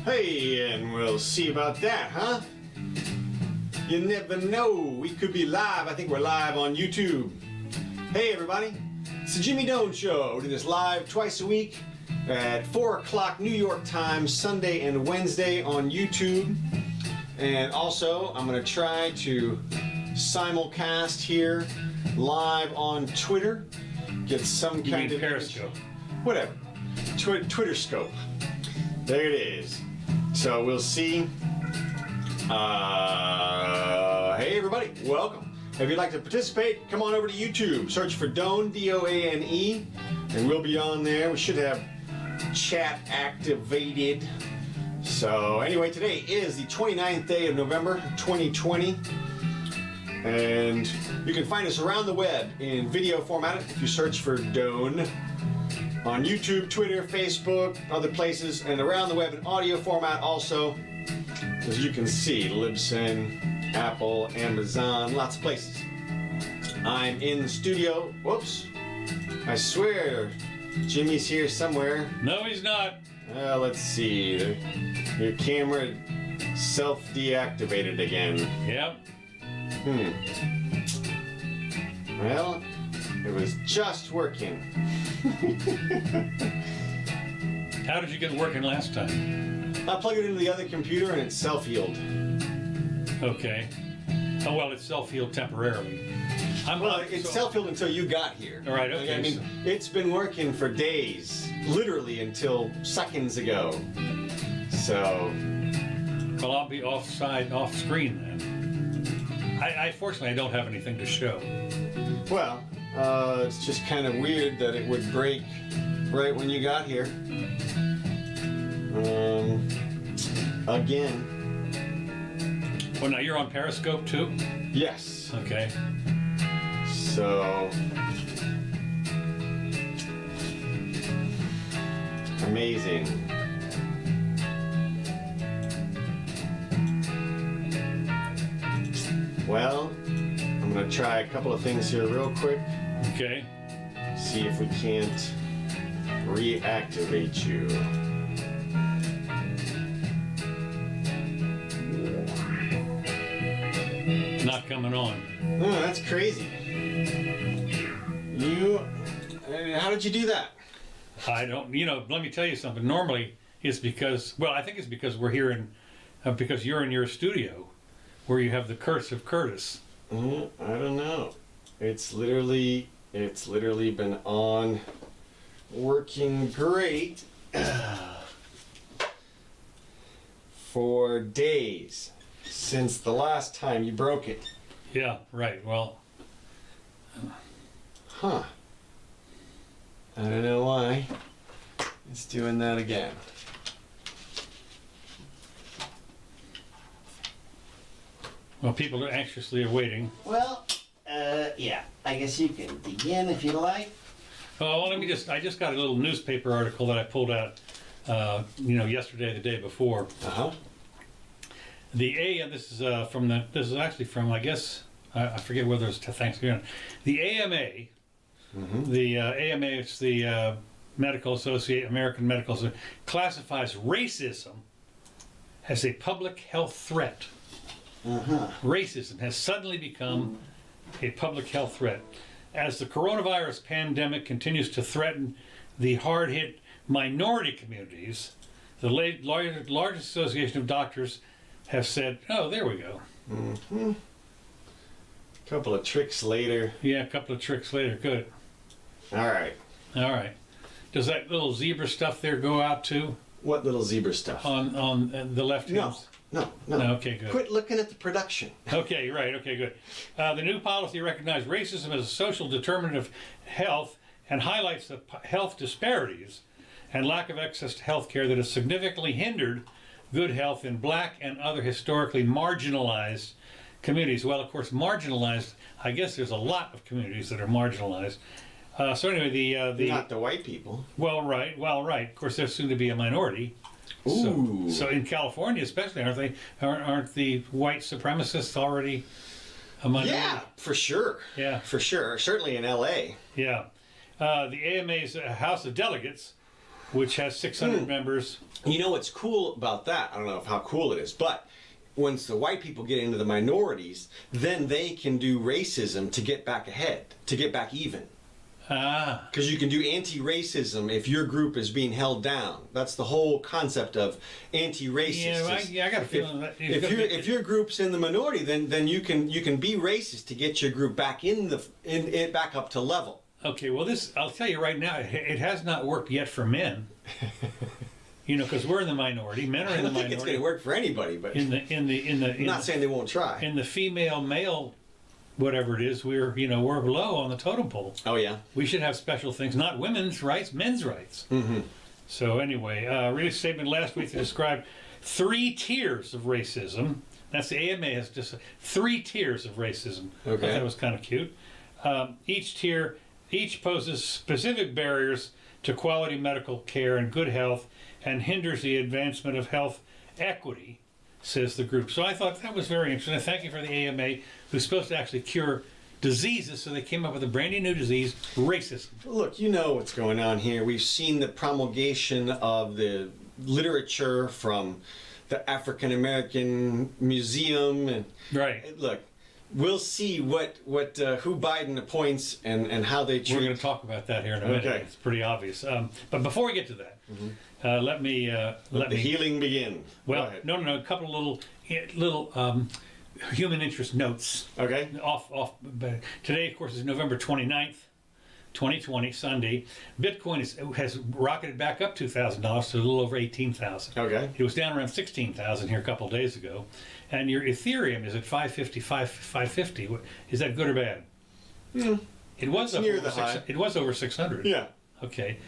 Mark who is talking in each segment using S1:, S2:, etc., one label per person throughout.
S1: Hey, and we'll see about that, huh? You never know. We could be live. I think we're live on YouTube. Hey, everybody. It's the Jimmy Doane Show. We do this live twice a week at 4 o'clock New York time, Sunday and Wednesday on YouTube. And also, I'm going to try to simulcast here live on Twitter. Get some kind of
S2: Periscope.
S1: Whatever. Twitter scope. There it is. So we'll see. Hey everybody, welcome. If you'd like to participate, come on over to YouTube. Search for Doane, D-O-A-N-E, and we'll be on there. We should have chat activated. So anyway, today is the 29th day of November 2020. And you can find us around the web in video format if you search for Doane. On YouTube, Twitter, Facebook, other places, and around the web in audio format also. As you can see, Libsyn, Apple, Amazon, lots of places. I'm in the studio. Whoops. I swear, Jimmy's here somewhere.
S2: No, he's not.
S1: Let's see. Your camera self-deactivated again.
S2: Yep.
S1: Well, it was just working.
S2: How did you get it working last time?
S1: I plugged it into the other computer and it self-healed.
S2: Okay. Oh, well, it's self-healed temporarily.
S1: It's self-healed until you got here.
S2: All right, okay.
S1: I mean, it's been working for days, literally until seconds ago. So.
S2: Well, I'll be off screen then. Fortunately, I don't have anything to show.
S1: Well, it's just kind of weird that it would break right when you got here. Again.
S2: Well, now you're on Periscope too?
S1: Yes.
S2: Okay.
S1: So. Amazing. Well, I'm going to try a couple of things here real quick.
S2: Okay.
S1: See if we can't reactivate you.
S2: Not coming on.
S1: Oh, that's crazy. How did you do that?
S2: I don't, let me tell you something. Normally, it's because, I think it's because we're here because you're in your studio where you have the curse of Curtis.
S1: I don't know. It's literally been on, working great for days since the last time you broke it.
S2: Yeah, right. Well.
S1: Huh. I don't know why. It's doing that again.
S2: Well, people are anxiously awaiting.
S1: Well, yeah. I guess you can begin if you like.
S2: Oh, well, I just got a little newspaper article that I pulled out, yesterday, the day before.
S1: Uh-huh.
S2: This is actually from, I guess, I forget whether it's to Thanksgiving. The AMA, the AMA, it's the American Medical Association, classifies racism as a public health threat. Racism has suddenly become a public health threat. As the coronavirus pandemic continues to threaten the hard-hit minority communities, the largest association of doctors have said, oh, there we go.
S1: Couple of tricks later.
S2: Yeah, a couple of tricks later. Good.
S1: All right.
S2: Does that little zebra stuff there go out too?
S1: What little zebra stuff?
S2: On the left hand?
S1: No.
S2: Okay, good.
S1: Quit looking at the production.
S2: Okay, right. Okay, good. The new policy recognizes racism as a social determinant of health and highlights the health disparities and lack of access to health care that has significantly hindered good health in black and other historically marginalized communities. Well, of course, marginalized, I guess there's a lot of communities that are marginalized. So anyway,
S1: not the white people.
S2: Well, right. Of course, there's soon to be a minority.
S1: Ooh.
S2: So in California, especially, aren't the white supremacists already a minority?
S1: Yeah, for sure.
S2: Yeah,
S1: for sure. Certainly in L.A.
S2: Yeah. The AMA's House of Delegates which has 600 members.
S1: You know what's cool about that? I don't know how cool it is, but once the white people get into the minorities, then they can do racism to get back ahead, to get back even.
S2: Ah.
S1: Because you can do anti-racism if your group is being held down. That's the whole concept of anti-racist.
S2: Yeah, I got a feeling that
S1: If your group's in the minority, then you can be racist to get your group back back up to level.
S2: Okay, well, I'll tell you right now, it has not worked yet for men. Because we're in the minority. Men are in the minority.
S1: I don't think it's going to work for anybody, but I'm not saying they won't try.
S2: In the female male, whatever it is, we're low on the totem pole.
S1: Oh yeah.
S2: We should have special things, not women's rights, men's rights. Mm-hmm. So anyway, released a statement last week to describe 3 tiers of racism. That's the AMA has just 3 tiers of racism. Okay. I thought that was kind of cute. Each poses specific barriers to quality medical care and good health, and hinders the advancement of health equity, says the group. So I thought that was very interesting. Thank you for the AMA, who's supposed to actually cure diseases, so they came up with a brand new disease, racism.
S1: Look, you know what's going on here. We've seen the promulgation of the literature from the African American Museum, and
S2: right.
S1: Look, we'll see who Biden appoints and how they treat.
S2: We're going to talk about that here in a minute. Okay. It's pretty obvious. But before we get to that, let the
S1: healing begin.
S2: Well, no. A couple of little human interest notes.
S1: Okay.
S2: Today, of course, is November 29th, 2020, Sunday. Bitcoin has rocketed back up $2,000 to a little over $18,000.
S1: Okay.
S2: It was down around $16,000 here a couple of days ago. And your Ethereum is at 550. Is that good or bad? It was
S1: near the high.
S2: It was over 600.
S1: Yeah.
S2: Okay.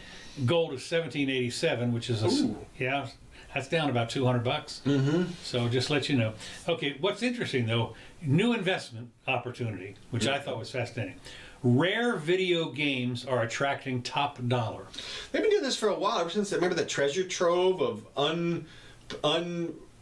S2: Gold is 1787, which is that's down about $200. Mm-hmm. So just let you know. Okay. What's interesting though, new investment opportunity, which I thought was fascinating. Rare video games are attracting top dollar.
S1: They've been doing this for a while. Ever since remember the treasure trove of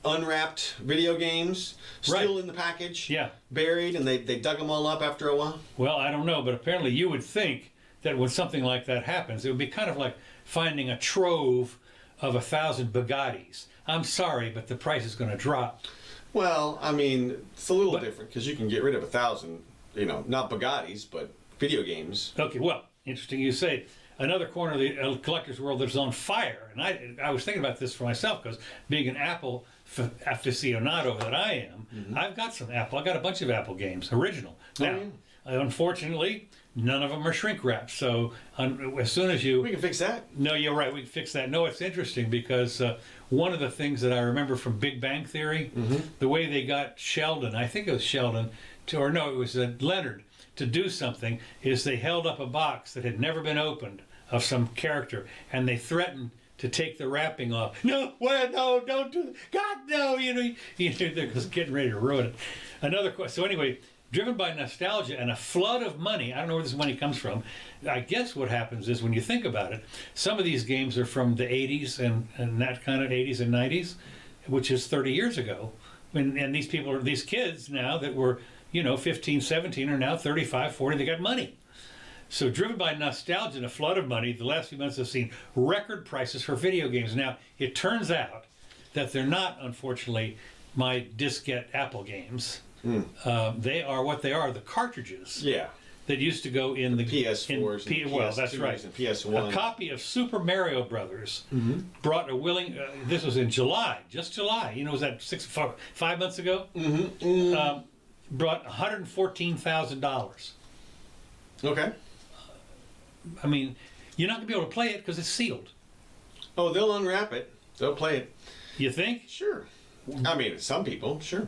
S1: unwrapped video games still in the package, buried, and they dug them all up after a while.
S2: Well, I don't know, but apparently you would think that when something like that happens, it would be kind of like finding a trove of 1,000 Bugattis. I'm sorry, but the price is going to drop.
S1: Well, I mean, it's a little different because you can get rid of 1,000, not Bugattis, but video games.
S2: Okay, well, interesting you say. Another corner of the collector's world that's on fire, and I was thinking about this for myself because being an Apple aficionado that I am, I've got some Apple. I got a bunch of Apple games, original. Now, unfortunately, none of them are shrink wrapped. So as soon as
S1: we can fix that.
S2: No, you're right. We can fix that. No, it's interesting because one of the things that I remember from Big Bang Theory, the way they got Sheldon, I think it was Sheldon, it was Leonard, to do something, is they held up a box that had never been opened of some character, and they threatened to take the wrapping off. No, don't do that. God, no, they're just getting ready to ruin it. Another question. So anyway, driven by nostalgia and a flood of money, I don't know where this money comes from. I guess what happens is when you think about it, some of these games are from the 80s and that kind of 80s and 90s, which is 30 years ago. And these kids now that were 15, 17 are now 35, 40, they got money. So driven by nostalgia and a flood of money, the last few months have seen record prices for video games. Now, it turns out that they're not, unfortunately, my diskette Apple games. They are what they are, the cartridges.
S1: Yeah.
S2: That used to go in the
S1: PS4s and
S2: well, that's right.
S1: And PS1.
S2: A copy of Super Mario Brothers brought a willing. This was in July, just July. Was that 5 months ago? Brought $114,000.
S1: Okay.
S2: I mean, you're not gonna be able to play it because it's sealed.
S1: Oh, they'll unwrap it. They'll play it.
S2: You think?
S1: Sure. I mean, some people, sure.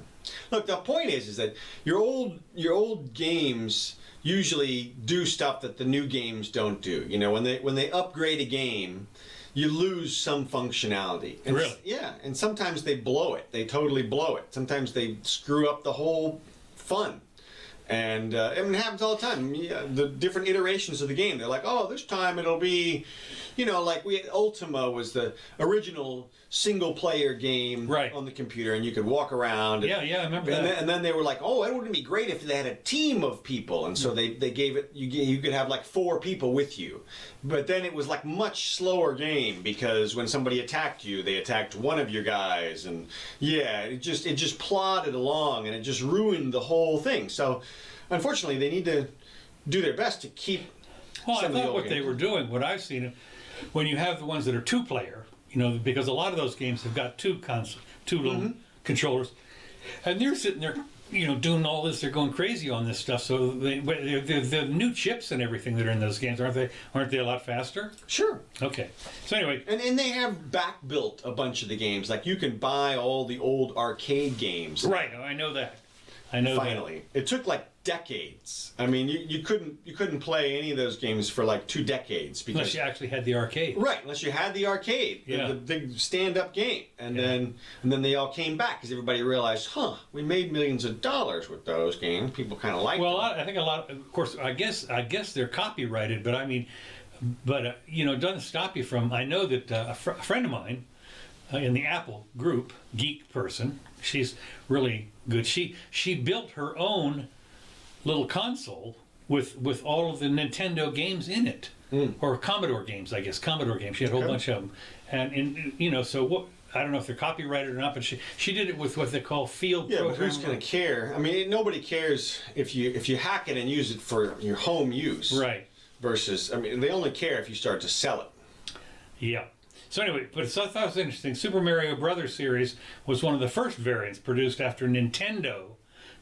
S1: Look, the point is that your old games usually do stuff that the new games don't do. When they upgrade a game, you lose some functionality. And
S2: really?
S1: Yeah, and sometimes they blow it. They totally blow it. Sometimes they screw up the whole fun. And it happens all the time. The different iterations of the game. They're like, oh, this time it'll be, like Ultima was the original single player game
S2: Right.
S1: on the computer, and you could walk around. And,
S2: Yeah, I remember that.
S1: And then they were like, oh, it wouldn't be great if they had a team of people, and so they gave it. You could have like 4 people with you, but then it was like much slower game because when somebody attacked you, they attacked one of your guys, and yeah, it just plodded along, and it just ruined the whole thing. So, unfortunately, they need to do their best to keep.
S2: Well, I
S1: some of the
S2: thought
S1: old
S2: what
S1: games.
S2: they were doing, what I've seen, when you have the ones that are 2-player, you know, because a lot of those games have got 2 little controllers, and they're sitting there, you know, doing all this. They're going crazy on this stuff. So the new chips and everything that are in those games, aren't they a lot faster?
S1: Sure.
S2: Okay. So anyway,
S1: And they have back built a bunch of the games. Like you can buy all the old arcade games.
S2: right? I know that. I know
S1: Finally, it took like decades. I mean, you couldn't play any of those games for like 2 decades
S2: that. Unless
S1: because
S2: you actually had the arcade.
S1: right, unless you had the arcade,
S2: Yeah.
S1: the big stand-up game, and then they all came back because everybody realized, we made millions of dollars with those games. People kind of liked
S2: Well,
S1: them.
S2: I think a lot. Of course, I guess they're copyrighted, but I mean, you know, it doesn't stop you from. I know that a friend of mine in the Apple group, geek person, she's really good. She built her own little console with all of the Nintendo games in it, or Commodore games, I guess. Commodore games. She had a whole bunch of them, and you know, so what? I don't know if they're copyrighted or not, but she did it with what they call field.
S1: Yeah, but who's going to care? I mean, nobody cares if you hack it and use it for your home use.
S2: Right.
S1: Versus, I mean, they only care if you start to sell it.
S2: Yeah. So anyway, but I thought it was interesting. Super Mario Brothers series was one of the first variants produced after Nintendo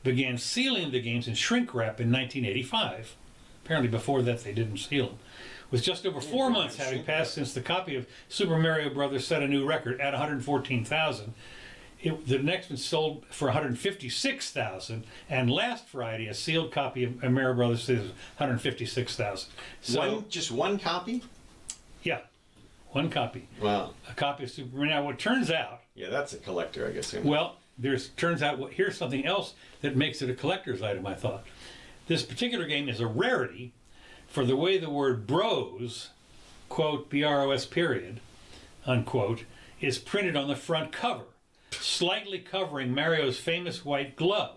S2: began sealing the games in shrink wrap in 1985. Apparently before that they didn't seal them. With just over 4 months having passed since the copy of Super Mario Brothers set a new record at 114,000, the next one sold for 156,000, and last Friday a sealed copy of Mario Brothers was 156,000. So
S1: Just one copy?
S2: yeah, one copy.
S1: Wow.
S2: A copy of Super Mario. Now, what turns out,
S1: Yeah, that's a collector, I guess.
S2: well, turns out here's something else that makes it a collector's item. I thought this particular game is a rarity for the way the word "bros," quote BROS period, unquote, is printed on the front cover, slightly covering Mario's famous white glove.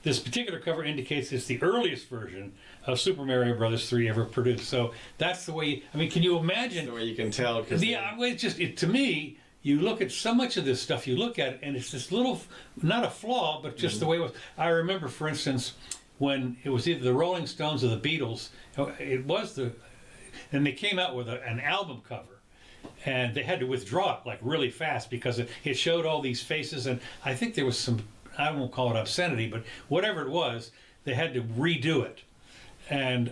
S2: This particular cover indicates it's the earliest version of Super Mario Brothers 3 ever produced. So that's the way. I mean, can you imagine?
S1: That's the way you can tell.
S2: To me, you look at so much of this stuff, you look at it, and it's this little, not a flaw, but just the way it was. I remember, for instance, when it was either the Rolling Stones or the Beatles, and they came out with an album cover, and they had to withdraw it like really fast because it showed all these faces, and I think there was some, I won't call it obscenity, but whatever it was, they had to redo it. And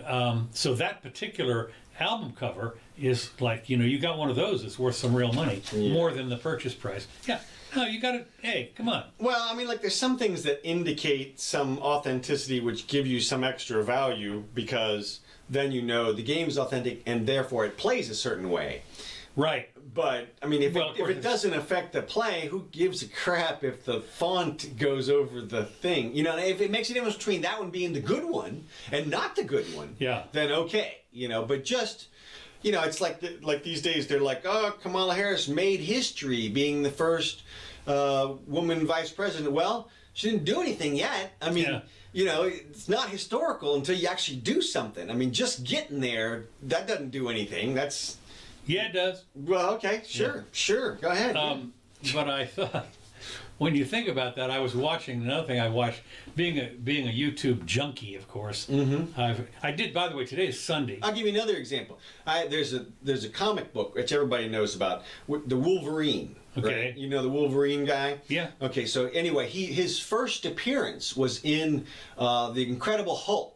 S2: so that particular album cover is like, you got one of those, it's worth some real money, more than the purchase price. Yeah, no, you got to, hey, come on.
S1: Well, I mean, like, there's some things that indicate some authenticity which give you some extra value because then the game's authentic and therefore it plays a certain way.
S2: Right.
S1: But, I mean, if it doesn't affect the play, who gives a crap if the font goes over the thing? If it makes a difference between that one being the good one and not the good one, then okay. But just, it's like these days they're like, oh, Kamala Harris made history being the first woman vice president. Well, she didn't do anything yet. I mean, it's not historical until you actually do something. I mean, just getting there, that doesn't do anything.
S2: Yeah, it does.
S1: Well, okay, sure, go ahead.
S2: But I thought, when you think about that, I was watching another thing I watched, being a YouTube junkie, of course. Mm-hmm. I did, by the way, today is Sunday.
S1: I'll give you another example. There's a comic book which everybody knows about, the Wolverine.
S2: Okay.
S1: Right? You know the Wolverine guy?
S2: Yeah.
S1: Okay, so anyway, his first appearance was in The Incredible Hulk.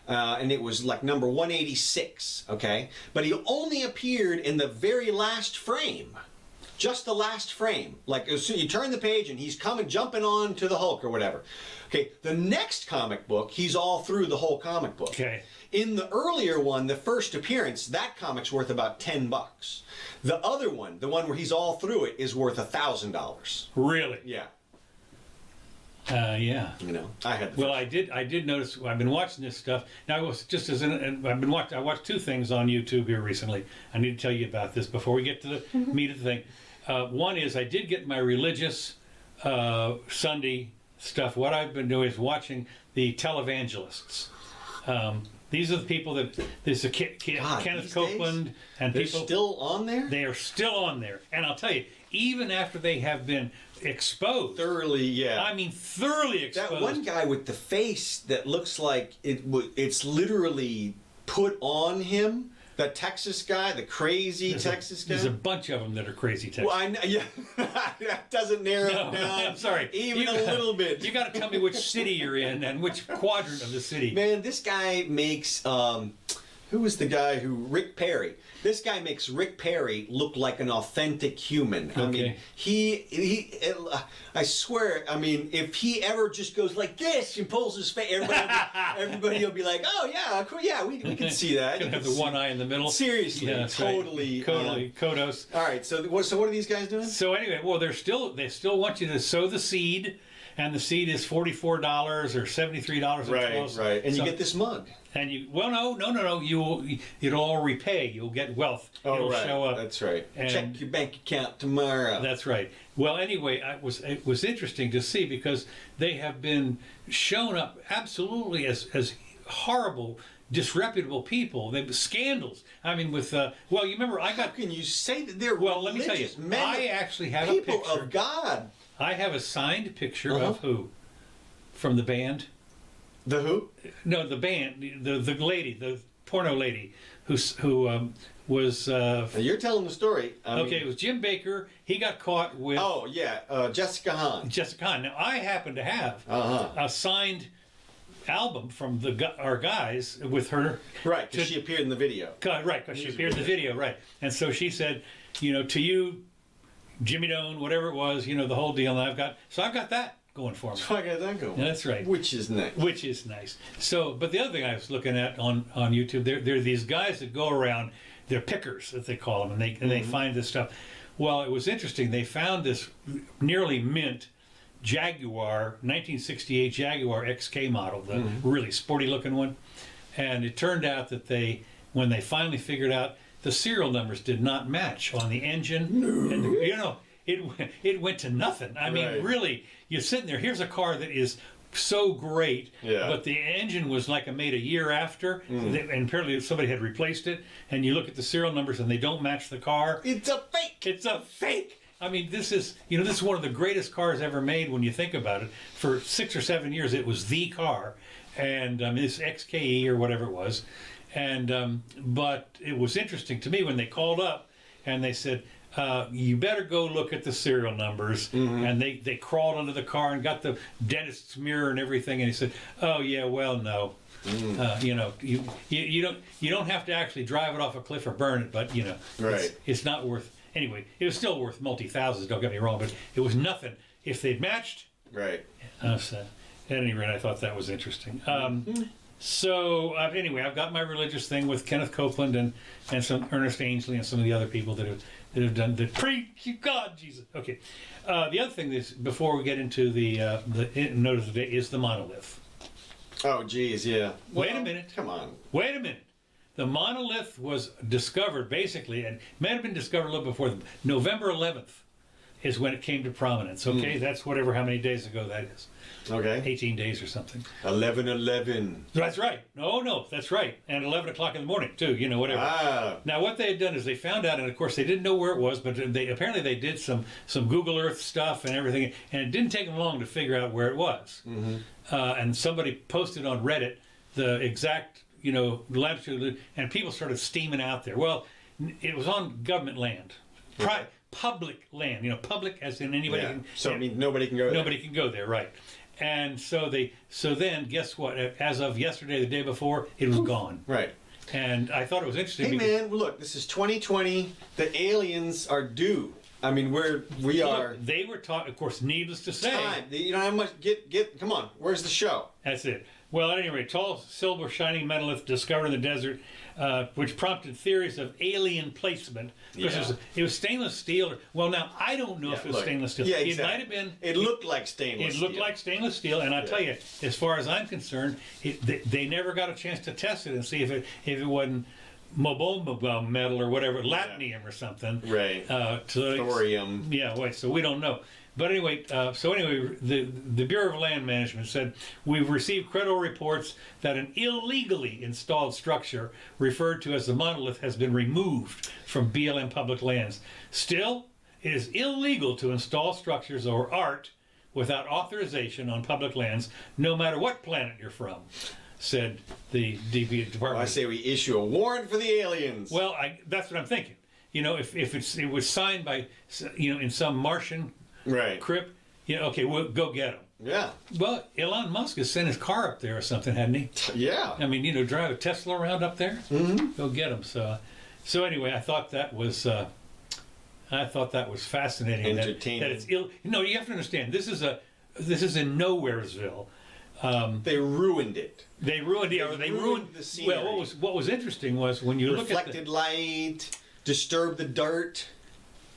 S1: And it was like number 186, okay? But he only appeared in the very last frame. Just the last frame. Like, so you turn the page and he's jumping on to the Hulk or whatever. Okay, the next comic book, he's all through the whole comic book.
S2: Okay.
S1: In the earlier one, the first appearance, that comic's worth about $10. The other one, the one where he's all through it, is worth $1,000.
S2: Really?
S1: Yeah.
S2: Yeah.
S1: I had.
S2: Well, I did notice. I've been watching this stuff. Now, I was just I watched 2 things on YouTube here recently. I need to tell you about this before we get to the meat of the thing. One is I did get my religious Sunday stuff. What I've been doing is watching the Televangelists. These are the people that there's a Kenneth Copeland and
S1: they're
S2: people
S1: still on there.
S2: They are still on there, and I'll tell you, even after they have been exposed
S1: Thoroughly, yeah.
S2: I mean, thoroughly exposed.
S3: That one guy with the face that looks like it's literally put on him.
S1: That Texas guy, the crazy Texas guy.
S2: There's a bunch of them that are crazy Texas.
S1: Well, yeah, that doesn't narrow it down.
S2: I'm sorry,
S1: even a little bit.
S2: You got to tell me which city you're in and which quadrant of the city.
S3: Man, this guy makes who was the guy who Rick Perry? This guy makes Rick Perry look like an authentic human. I mean, I swear. I mean, if he ever just goes like this and pulls his face, everybody will be like, "Oh yeah, cool, yeah, we can see that."
S2: Have the one eye in the middle.
S1: Seriously,
S2: Yeah,
S1: totally,
S2: totally, Kodos.
S1: All right, so what are these guys doing?
S2: So anyway, well, they still want you to sow the seed, and the seed is $44 or $73.
S1: Right, and you get this mug.
S2: And it'll all repay. You'll get wealth. It'll show up.
S1: That's right.
S2: And
S3: check your bank account tomorrow.
S2: That's right. Well, anyway, it was interesting to see because they have been shown up absolutely as horrible, disreputable people. They've scandals. I mean, with you remember I got.
S1: How can you say that they're
S2: let me tell you.
S1: men,
S2: I actually have
S1: people
S2: a picture
S1: of God.
S2: I have a signed picture of who from the band.
S1: The who?
S2: No, the band, the lady, the porno lady, who was.
S1: You're telling the story.
S2: It was Jim Baker. He got caught with.
S1: Oh yeah, Jessica Hahn.
S2: Jessica Hahn. Now I happen to have a signed album from our guys with her.
S1: Right, because she appeared in the video.
S2: Right, because she appeared in the video. Right, and so she said, to you, Jimmy Doane, whatever it was, the whole deal. And I've got that going for me.
S1: So I got that going.
S2: Yeah, that's right.
S1: Which is nice.
S2: So, but the other thing I was looking at on YouTube, there are these guys that go around, they're pickers, as they call them, and they find this stuff. Well, it was interesting. They found this nearly mint Jaguar, 1968 Jaguar XK model, the really sporty looking one. And it turned out that when they finally figured out, the serial numbers did not match on the engine. No. And, it went to nothing. I mean, really, you're sitting there. Here's a car that is so great, but the engine was made a year after, and apparently somebody had replaced it. And you look at the serial numbers, and they don't match the car.
S1: It's a fake.
S2: It's a fake. I mean, this is one of the greatest cars ever made when you think about it. For 6 or 7 years, it was the car, and this XKE or whatever it was, and but it was interesting to me when they called up and they said. You better go look at the serial numbers. And they crawled under the car and got the dentist's mirror and everything. And he said, "Oh yeah, well no, you don't have to actually drive it off a cliff or burn it, but it's not worth. Anyway, it was still worth multi-thousands. Don't get me wrong, but it was nothing if they'd matched."
S1: Right.
S2: So, at any rate, I thought that was interesting. So anyway, I've got my religious thing with Kenneth Copeland and some Ernest Ainsley and some of the other people that have done the preach God Jesus. Okay, the other thing is before we get into the note of the day is the monolith.
S1: Oh geez, yeah.
S2: Wait a minute.
S1: Come on.
S2: Wait a minute. The monolith was discovered basically, and may have been discovered a little before. November 11th is when it came to prominence. Okay, that's how many days ago that is.
S1: Okay.
S2: 18 days or something.
S1: 11/11.
S2: That's right. No, that's right. And 11 o'clock in the morning, too, whatever. Now, what they had done is they found out, and of course, they didn't know where it was, but apparently they did some Google Earth stuff and everything, and it didn't take them long to figure out where it was. And somebody posted on Reddit the exact, latitude, and people started steaming out there. Well, it was on government land. Public land, public as in anybody.
S1: Yeah. So it means nobody can go there.
S2: Nobody can go there, right. And so then guess what? As of yesterday, the day before, it was gone.
S1: Right.
S2: And I thought it was interesting.
S1: Hey man, look, this is 2020. The aliens are due. I mean, we are.
S2: They were taught, of course, needless to say.
S1: Time. How much? Come on. Where's the show?
S2: That's it. Well, at any rate, tall, silver, shining monolith discovered in the desert, which prompted theories of alien placement. Because it was stainless steel. Well, now, I don't know if it was stainless steel.
S1: Yeah,
S2: exactly. It might have been.
S1: It looked like stainless steel.
S2: It looked like stainless steel. And I tell you, as far as I'm concerned, they never got a chance to test it and see if it wasn't Mobile metal or whatever, Latinium or something.
S3: Right.
S2: Thorium. Yeah, wait, so we don't know. But anyway, the Bureau of Land Management said, we've received credible reports that an illegally installed structure referred to as the Monolith has been removed from BLM public lands. Still, it is illegal to install structures or art without authorization on public lands, no matter what planet you're from, said the DP Department.
S3: Well, I say we issue a warrant for the aliens.
S2: Well, that's what I'm thinking. You know, if it was signed by, you know, in some Martian crypt, you know, okay, we'll go get him.
S3: Yeah.
S2: Well, Elon Musk has sent his car up there or something, hadn't he?
S3: Yeah.
S2: I mean, you know, drive a Tesla around up there.
S3: Mm-hmm.
S2: Go get him. So anyway, I thought that was fascinating.
S3: Entertaining.
S2: That it's ill. No, you have to understand. This is in Nowheresville.
S3: They ruined it.
S2: They ruined it. They ruined
S3: the scenery.
S2: Well, what was interesting was when you look at
S3: reflected light, disturbed the dirt,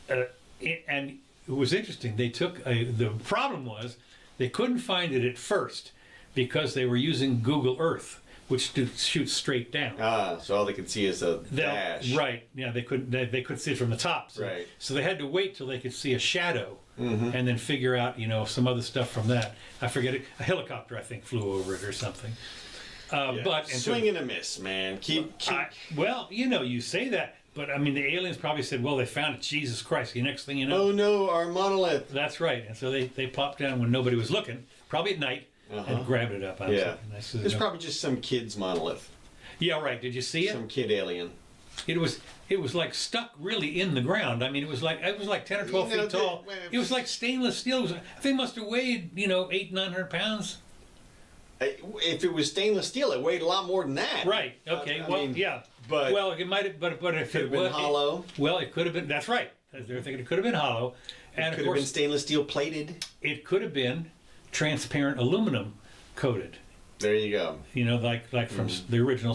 S2: and it was interesting. They took the problem was they couldn't find it at first because they were using Google Earth, which shoots straight down.
S3: So all they could see is a dash.
S2: Right. Yeah, they couldn't see it from the top. So,
S3: right.
S2: So they had to wait till they could see a shadow, and then figure out, you know, some other stuff from that. I forget it. A helicopter, I think, flew over it or something. But
S3: swing and a miss, man. Keep.
S2: Well, you know, you say that, but I mean, the aliens probably said, "Well, they found it. Jesus Christ!" The next thing you know,
S3: oh no, our monolith.
S2: That's right. And so they popped down when nobody was looking, probably at night, and grabbed it up.
S3: It's probably just some kid's monolith.
S2: Yeah, right. Did you see it?
S3: Some kid alien.
S2: It was like stuck really in the ground. I mean, it was like 10 or 12 feet tall. It was like stainless steel. They must have weighed, you know, 800-900 pounds.
S3: If it was stainless steel, it weighed a lot more than that.
S2: Right. Okay.
S3: I mean,
S2: yeah.
S3: But
S2: well, it might have. But if
S3: could have been hollow.
S2: Well, it could have been. That's right. They're thinking it could have been hollow, and
S3: it could have been stainless steel plated.
S2: It could have been transparent aluminum coated.
S3: There you go.
S2: You know, like from the original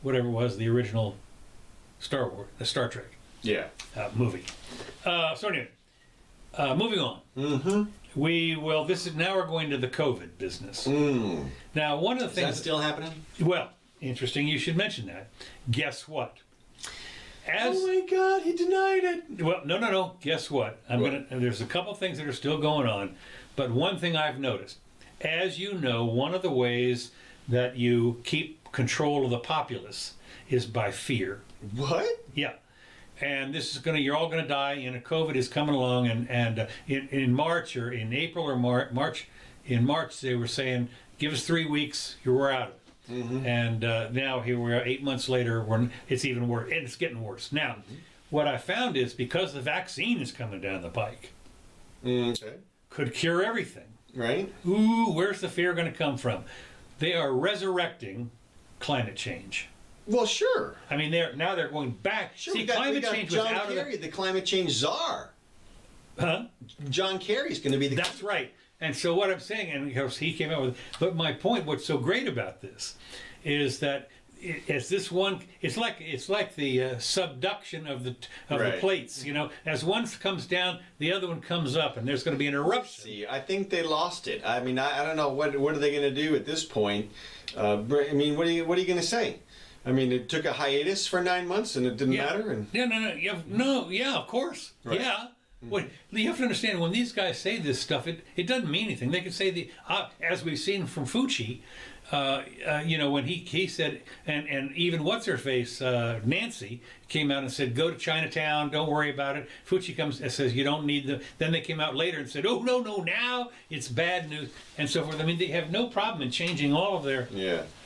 S2: whatever it was, the original Star Trek.
S3: Yeah.
S2: Movie. So anyway, moving on.
S3: Mm-hmm.
S2: Now we're going to the COVID business. Now, one of the things...
S3: Is that still happening?
S2: Well, interesting you should mention that. Guess what?
S3: Oh my God, he denied it.
S2: Well, no. Guess what? There's a couple things that are still going on, but one thing I've noticed. As you know, one of the ways that you keep control of the populace is by fear.
S3: What?
S2: Yeah. And this is you're all gonna die, and COVID is coming along, and in March or in April or March, they were saying, give us 3 weeks, we're out of it. And now here we are 8 months later, it's even worse, and it's getting worse. Now, what I found is because the vaccine is coming down the pike, could cure everything.
S3: Right.
S2: Ooh, where's the fear gonna come from? They are resurrecting climate change.
S3: Well, sure.
S2: I mean, they're going back.
S3: Sure,
S2: See,
S3: climate change was out of the climate change czar.
S2: Huh?
S3: John Kerry's going to be the.
S2: That's right. And so what I'm saying, and of course he came out with. But my point, what's so great about this, is that it's like the subduction of the plates. You know, as one comes down, the other one comes up, and there's going to be an eruption.
S3: See, I think they lost it. I mean, I don't know what are they going to do at this point. I mean, what are you going to say? I mean, it took a hiatus for 9 months and it didn't matter. And
S2: Yeah, of course. Right. Yeah. Well, you have to understand, when these guys say this stuff, it doesn't mean anything. They could say as we've seen from Fauci, you know, when he said, and even what's her face, Nancy came out and said, go to Chinatown, don't worry about it. Fauci comes and says, you don't need then they came out later and said, oh no, now it's bad news and so forth. I mean, they have no problem in changing all of their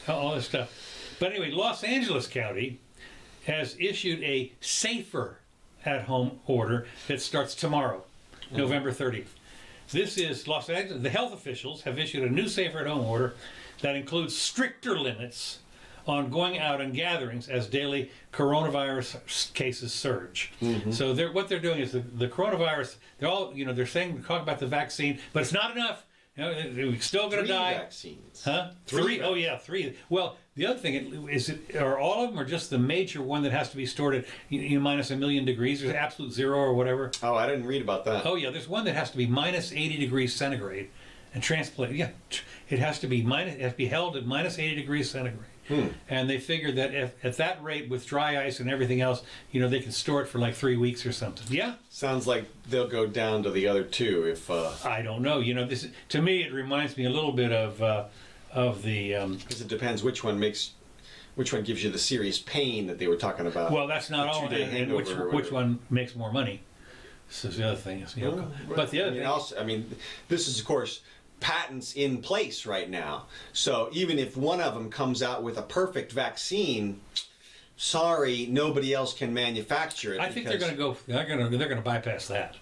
S2: all this stuff. But anyway, Los Angeles County has issued a safer at-home order that starts tomorrow, November 30th. This is Los Angeles. The health officials have issued a new safer at-home order that includes stricter limits on going out and gatherings as daily coronavirus cases surge. So what they're doing is the coronavirus. They're saying talk about the vaccine, but it's not enough. You know, we're still going to die.
S3: 3 vaccines.
S2: Huh? 3? Oh yeah, 3. Well, the other thing is, are all of them, or just the major one that has to be stored at minus 1,000,000 degrees, or absolute zero, or whatever?
S3: Oh, I didn't read about that.
S2: Oh yeah, there's one that has to be minus 80 degrees centigrade, and transplant. Yeah, it has to be held at minus 80 degrees centigrade. And they figured that if, at that rate with dry ice and everything else, they can store it for like 3 weeks or something. Yeah.
S3: Sounds like they'll go down to the other two if.
S2: I don't know. This to me it reminds me a little bit of the.
S3: Because it depends which one gives you the serious pain that they were talking about.
S2: Well, that's not all. And which one makes more money? So the other thing is, but the other thing.
S3: Also, this is of course patents in place right now. So even if one of them comes out with a perfect vaccine, sorry, nobody else can manufacture it.
S2: I think they're going to go. They're going to bypass that.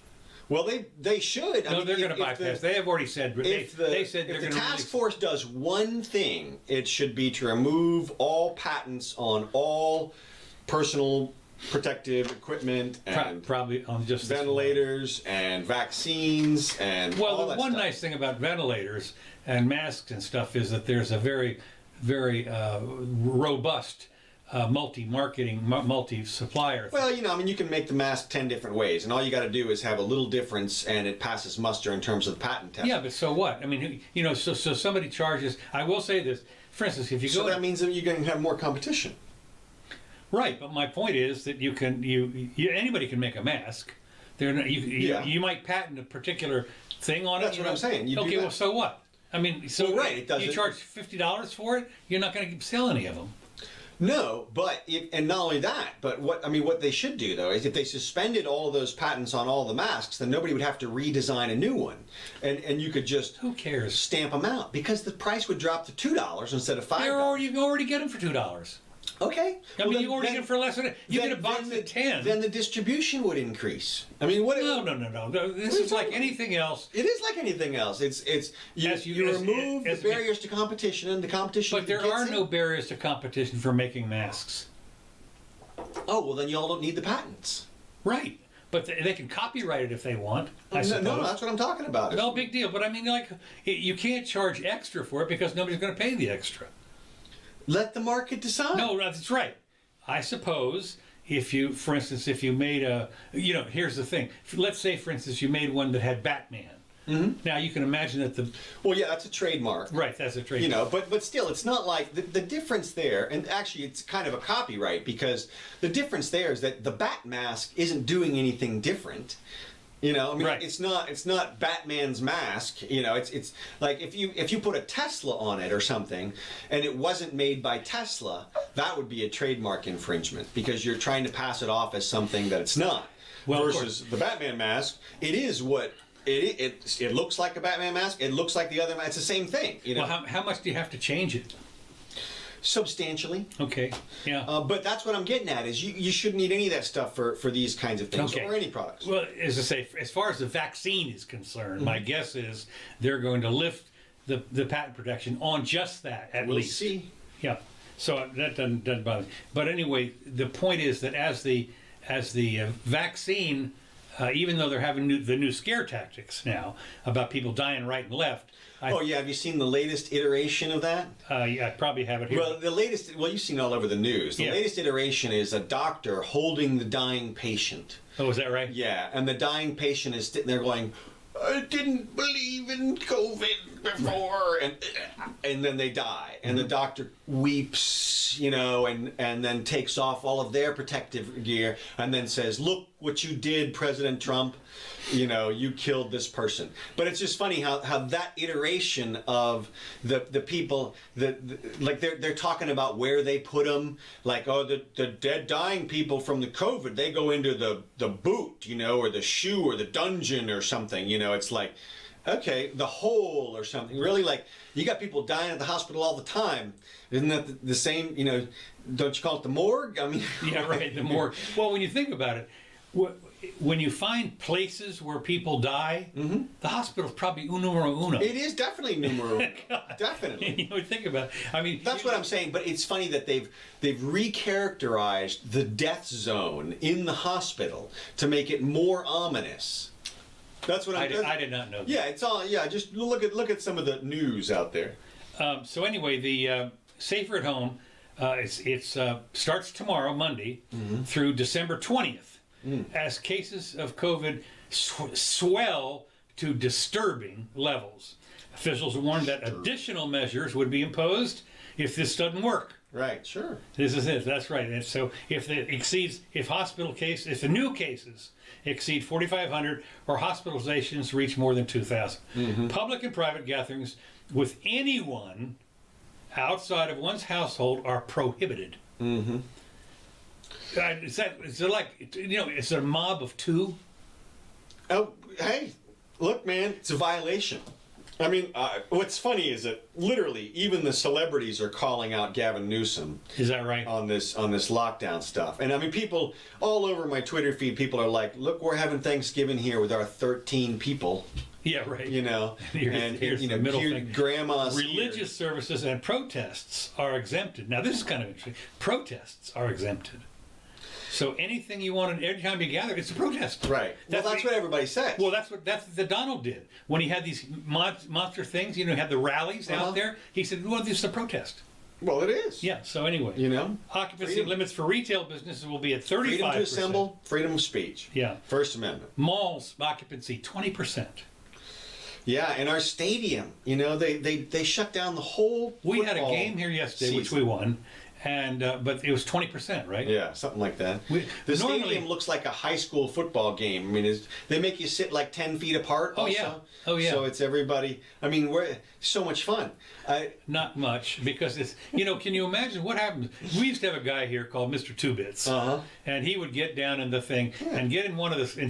S3: Well, they should.
S2: No, they're going to bypass. They have already said. They said they're going to.
S3: If the task force does one thing, it should be to remove all patents on all personal protective equipment and
S2: probably on just
S3: ventilators and vaccines and all that
S2: one
S3: stuff.
S2: Nice thing about ventilators and masks and stuff is that there's a very, very robust multi-supplier.
S3: Well, you can make the mask 10 different ways, and all you got to do is have a little difference, and it passes muster in terms of the patent test.
S2: Yeah, but so what? So somebody charges. I will say this, for instance, if you go.
S3: So that means that you're going to have more competition.
S2: Right, but my point is that anybody can make a mask. You might patent a particular thing on it.
S3: That's what I'm saying.
S2: Okay, well, so what?
S3: Right, it doesn't.
S2: You charge $50 for it. You're not going to sell any of them.
S3: No, and not only that, but what they should do though is if they suspended all of those patents on all the masks, then nobody would have to redesign a new one, and you could just
S2: who cares
S3: stamp them out because the price would drop to $2 instead of $5.
S2: You can already get them for $2.
S3: Okay.
S2: You already get it for less than it. You get a box of 10.
S3: Then the distribution would increase. No.
S2: This is like anything else.
S3: It is like anything else. You remove the barriers to competition, and the competition.
S2: But there are no barriers to competition for making masks.
S3: Oh well, then y'all don't need the patents.
S2: Right. But they can copyright it if they want. I suppose.
S3: No, that's what I'm talking about.
S2: No big deal. But you can't charge extra for it because nobody's going to pay the extra.
S3: Let the market decide.
S2: No, that's right. I suppose for instance, if you made here's the thing. Let's say, for instance, you made one that had Batman. Mm-hmm. Now you can imagine that
S3: Well, yeah, that's a trademark.
S2: Right, that's a trademark.
S3: But still, it's not like the difference there, and actually it's kind of a copyright because the difference there is that the Bat mask isn't doing anything different.
S2: Right.
S3: It's not Batman's mask. It's like if you put a Tesla on it or something, and it wasn't made by Tesla, that would be a trademark infringement because you're trying to pass it off as something that it's not.
S2: Well,
S3: versus the Batman mask, it is what it looks like a Batman mask. It looks like the other mask. It's the same thing.
S2: Well, how much do you have to change it?
S3: Substantially.
S2: Okay. Yeah.
S3: But that's what I'm getting at is you shouldn't need any of that stuff for these kinds of things or any products.
S2: Well, as I say, as far as the vaccine is concerned, my guess is they're going to lift the patent protection on just that at least.
S3: We'll see.
S2: Yeah. So that doesn't bother me. But anyway, the point is that as the vaccine, even though they're having the new scare tactics now about people dying right and left.
S3: Have you seen the latest iteration of that?
S2: Yeah, I probably have it here.
S3: Well, you've seen it all over the news. The latest iteration is a doctor holding the dying patient.
S2: Oh, is that right?
S3: Yeah, and the dying patient is sitting there going, I didn't believe in COVID before, and then they die, and the doctor weeps, and then takes off all of their protective gear, and then says, "Look what you did, President Trump. You killed this person." But it's just funny how that iteration of the people they're talking about where they put them, like the dead dying people from the COVID, they go into the boot, or the shoe or the dungeon or something. It's like, okay, the hole or something. Really, like you got people dying at the hospital all the time. Isn't that the same? Don't you call it the morgue?
S2: Yeah, right, the morgue. Well, when you think about it. When you find places where people die, the hospital's probably numero uno.
S3: It is definitely numero uno. Definitely.
S2: Think about it.
S3: That's what I'm saying, but it's funny that they've recharacterized the death zone in the hospital to make it more ominous. That's what
S2: I did not know that.
S3: Yeah, it's all. Yeah, just look at some of the news out there.
S2: So anyway, the Safer at Home, it starts tomorrow, Monday, through December 20th. As cases of COVID swell to disturbing levels. Officials warned that additional measures would be imposed if this doesn't work.
S3: Right, sure.
S2: This is it. That's right. And so if the new cases exceed 4,500 or hospitalizations reach more than 2,000, public and private gatherings with anyone outside of one's household are prohibited. Is it like, it's a mob of two?
S3: Oh, hey, look, man, it's a violation. I mean, what's funny is that literally even the celebrities are calling out Gavin Newsom.
S2: Is that right?
S3: On this lockdown stuff. And I mean, people all over my Twitter feed, people are like, look, we're having Thanksgiving here with our 13 people.
S2: Yeah, right.
S3: Here's
S2: the middle thing.
S3: Grandma's
S2: religious services and protests are exempted. Now, this is kind of interesting. Protests are exempted. So anything you want, every time you gather, it's a protest.
S3: Right. That's what everybody says.
S2: Well, that's what Donald did when he had these monster things. Had the rallies out there. He said, "Well, this is a protest."
S3: Well, it is.
S2: Yeah. So anyway, occupancy limits for retail businesses will be at 35%.
S3: Freedom to assemble, freedom of speech.
S2: Yeah.
S3: First Amendment.
S2: Malls occupancy 20%.
S3: Yeah, and our stadium, they shut down the whole.
S2: We had a game here yesterday, which we won. And but it was 20%, right?
S3: Yeah, something like that. The stadium looks like a high school football game. I mean, they make you sit like 10 feet apart.
S2: Oh yeah.
S3: So it's everybody. I mean, we're so much fun.
S2: Not much, because it's Can you imagine what happens? We used to have a guy here called Mr. Two Bits, and he would get down in the thing and get in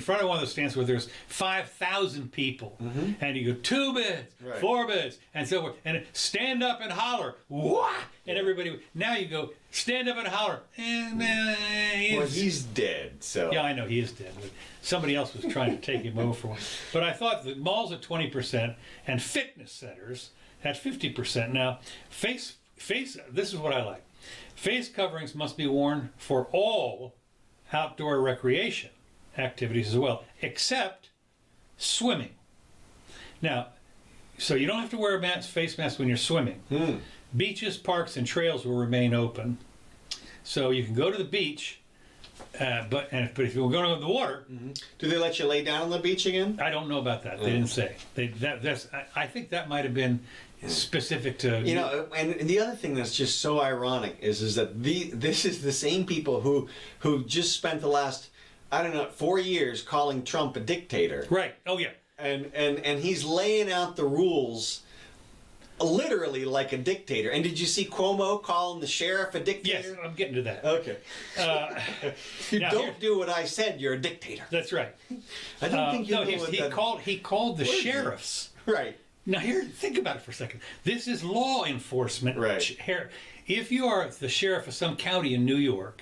S2: front of one of the stands where there's 5,000 people, and you go 2 bits, 4 bits, and so forth, and stand up and holler, wah! And everybody. Now you go stand up and holler, and
S3: well, he's dead. So
S2: yeah, I know he is dead. But somebody else was trying to take him over for one. But I thought the malls at 20% and fitness centers at 50%. Now, face. This is what I like. Face coverings must be worn for all outdoor recreation activities as well, except swimming. Now, so you don't have to wear a face mask when you're swimming. Beaches, parks, and trails will remain open. So you can go to the beach, but if you're going to the water...
S3: Do they let you lay down on the beach again?
S2: I don't know about that. They didn't say. I think that might have been specific to...
S3: And the other thing that's just so ironic is that this is the same people who just spent the last, 4 years calling Trump a dictator.
S2: Right. Oh, yeah.
S3: And he's laying out the rules... literally like a dictator. And did you see Cuomo calling the sheriff a dictator?
S2: Yes, I'm getting to that.
S3: Okay. If you don't do what I said, you're a dictator.
S2: That's right.
S3: I don't think you know
S2: he called the sheriffs.
S3: Right.
S2: Now think about it for a second. This is law enforcement.
S3: Right.
S2: If you are the sheriff of some county in New York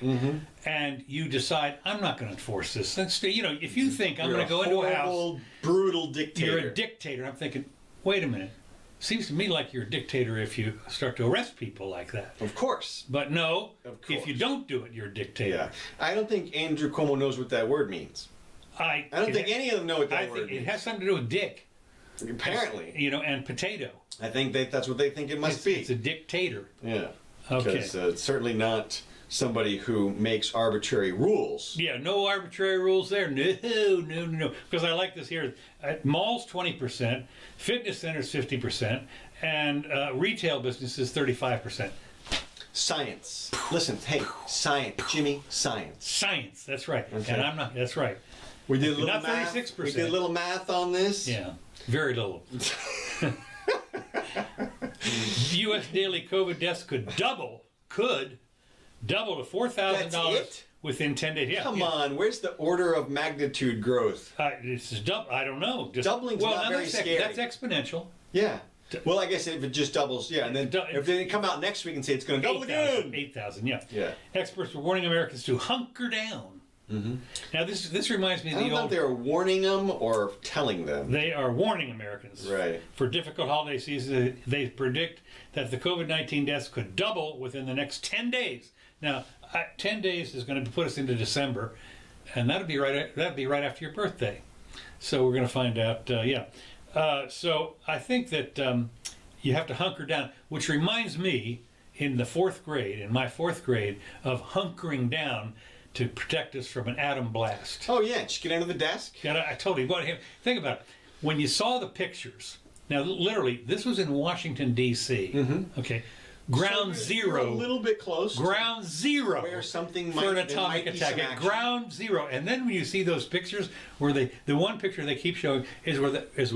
S2: and you decide, I'm not going to enforce this, if you think I'm going to go into a house,
S3: brutal dictator.
S2: You're a dictator. I'm thinking, wait a minute. Seems to me like you're a dictator if you start to arrest people like that.
S3: Of course.
S2: But no, if you don't do it, you're a dictator.
S3: Yeah. I don't think Andrew Cuomo knows what that word means. I don't think any of them know what that word means.
S2: It has something to do with dick.
S3: Apparently.
S2: And potato.
S3: I think that's what they think it must be.
S2: It's a dictator.
S3: Yeah.
S2: Okay.
S3: Because it's certainly not somebody who makes arbitrary rules.
S2: Yeah, no arbitrary rules there. No. Because I like this here. Malls 20%, fitness centers 50%, and retail businesses 35%.
S3: Science. Listen, hey, science, Jimmy, science.
S2: Science. That's right.
S3: Okay.
S2: And I'm not. That's right.
S3: We did a little
S2: not
S3: math.
S2: 36%.
S3: We did a little math on this.
S2: Yeah, very little. U.S. daily COVID deaths could double to $4,000 within 10 days. Yeah,
S3: Come on, where's the order of magnitude growth?
S2: It's I don't know.
S3: Doubling's not very scary.
S2: That's exponential.
S3: Yeah. Well, I guess if it just doubles, yeah, and then if they come out next week and say it's going to double again.
S2: 8,000, yeah.
S3: Yeah.
S2: Experts are warning Americans to hunker down. Now, this reminds me of the old...
S3: I don't know if they're warning them or telling them.
S2: They are warning Americans.
S3: Right.
S2: For difficult holiday season, they predict that the COVID-19 deaths could double within the next 10 days. Now, 10 days is going to put us into December, and that'd be right after your birthday. So we're going to find out. So I think that you have to hunker down, which reminds me, in my fourth grade, of hunkering down to protect us from an atom blast.
S3: Oh yeah, just get under the desk.
S2: Yeah, I told you. Think about it. When you saw the pictures Now, literally, this was in Washington, D.C. Okay. Ground
S3: So
S2: zero.
S3: you're a little bit close.
S2: Ground zero.
S3: Where something
S2: for
S3: might,
S2: an
S3: there
S2: atomic
S3: might be
S2: attack.
S3: some
S2: At
S3: action.
S2: ground zero. And then when you see those pictures where the one picture they keep showing is where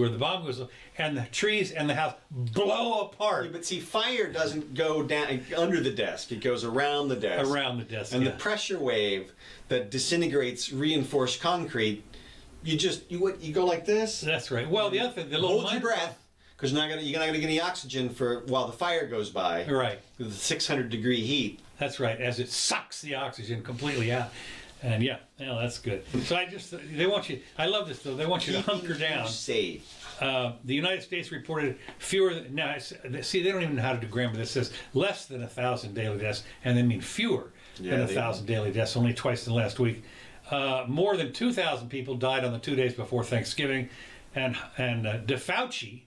S2: the bomb goes and the trees and the house blow apart.
S3: Yeah, but see, fire doesn't go down under the desk. It goes around the desk.
S2: Around the desk.
S3: And
S2: yeah.
S3: the pressure wave that disintegrates reinforced concrete, you go like this.
S2: That's right. Well, the other thing, the little
S3: Hold your breath, because you're not gonna get any oxygen while the fire goes by.
S2: Right.
S3: With the 600-degree heat.
S2: That's right. As it sucks the oxygen completely out. And yeah, that's good. So they want you, I love this though, they want you to hunker down.
S3: Safe.
S2: The United States reported now, see, they don't even know how to do grammar. This says less than 1,000 daily deaths, and they mean fewer than 1,000 daily deaths, only twice in the last week. More than 2,000 people died on the 2 days before Thanksgiving, and DeFauci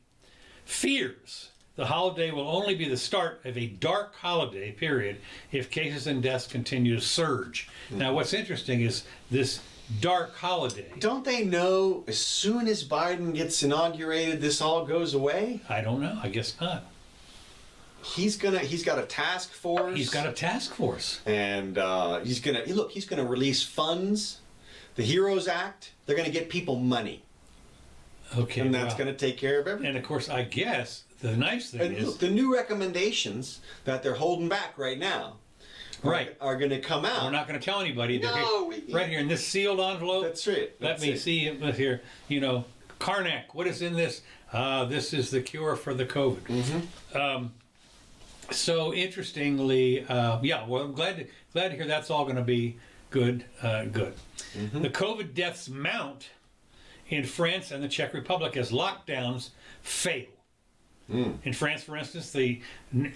S2: fears the holiday will only be the start of a dark holiday period if cases and deaths continue to surge. Now, what's interesting is this dark holiday.
S3: Don't they know as soon as Biden gets inaugurated, this all goes away?
S2: I don't know. I guess not.
S3: He's got a task force.
S2: He's got a task force.
S3: And he's gonna release funds. The Heroes Act. They're gonna get people money.
S2: Okay.
S3: And that's gonna take care of everything.
S2: And of course, I guess the nice thing is
S3: look, the new recommendations that they're holding back right now are going to come out.
S2: We're not going to tell anybody.
S3: No,
S2: right here in this sealed envelope.
S3: That's right.
S2: Let me see it here. Karnak. What is in this? This is the cure for the COVID.
S3: Mm-hmm.
S2: So interestingly, well, I'm glad to hear that's all going to be good. Good. Mm-hmm. The COVID deaths mount in France and the Czech Republic as lockdowns fail. In France, for instance,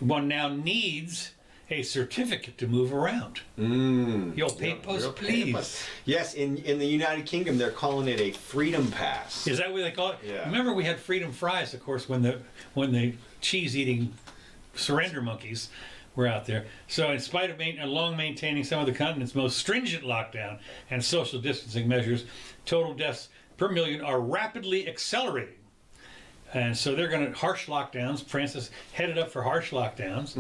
S2: one now needs a certificate to move around. Your papers, please.
S3: Yes, in the United Kingdom, they're calling it a freedom pass.
S2: Is that what they call it?
S3: Yeah.
S2: Remember, we had freedom fries, of course, when the cheese-eating surrender monkeys were out there. So, in spite of long maintaining some of the continent's most stringent lockdown and social distancing measures, total deaths per million are rapidly accelerating. And so they're going to harsh lockdowns. France is headed up for harsh lockdowns.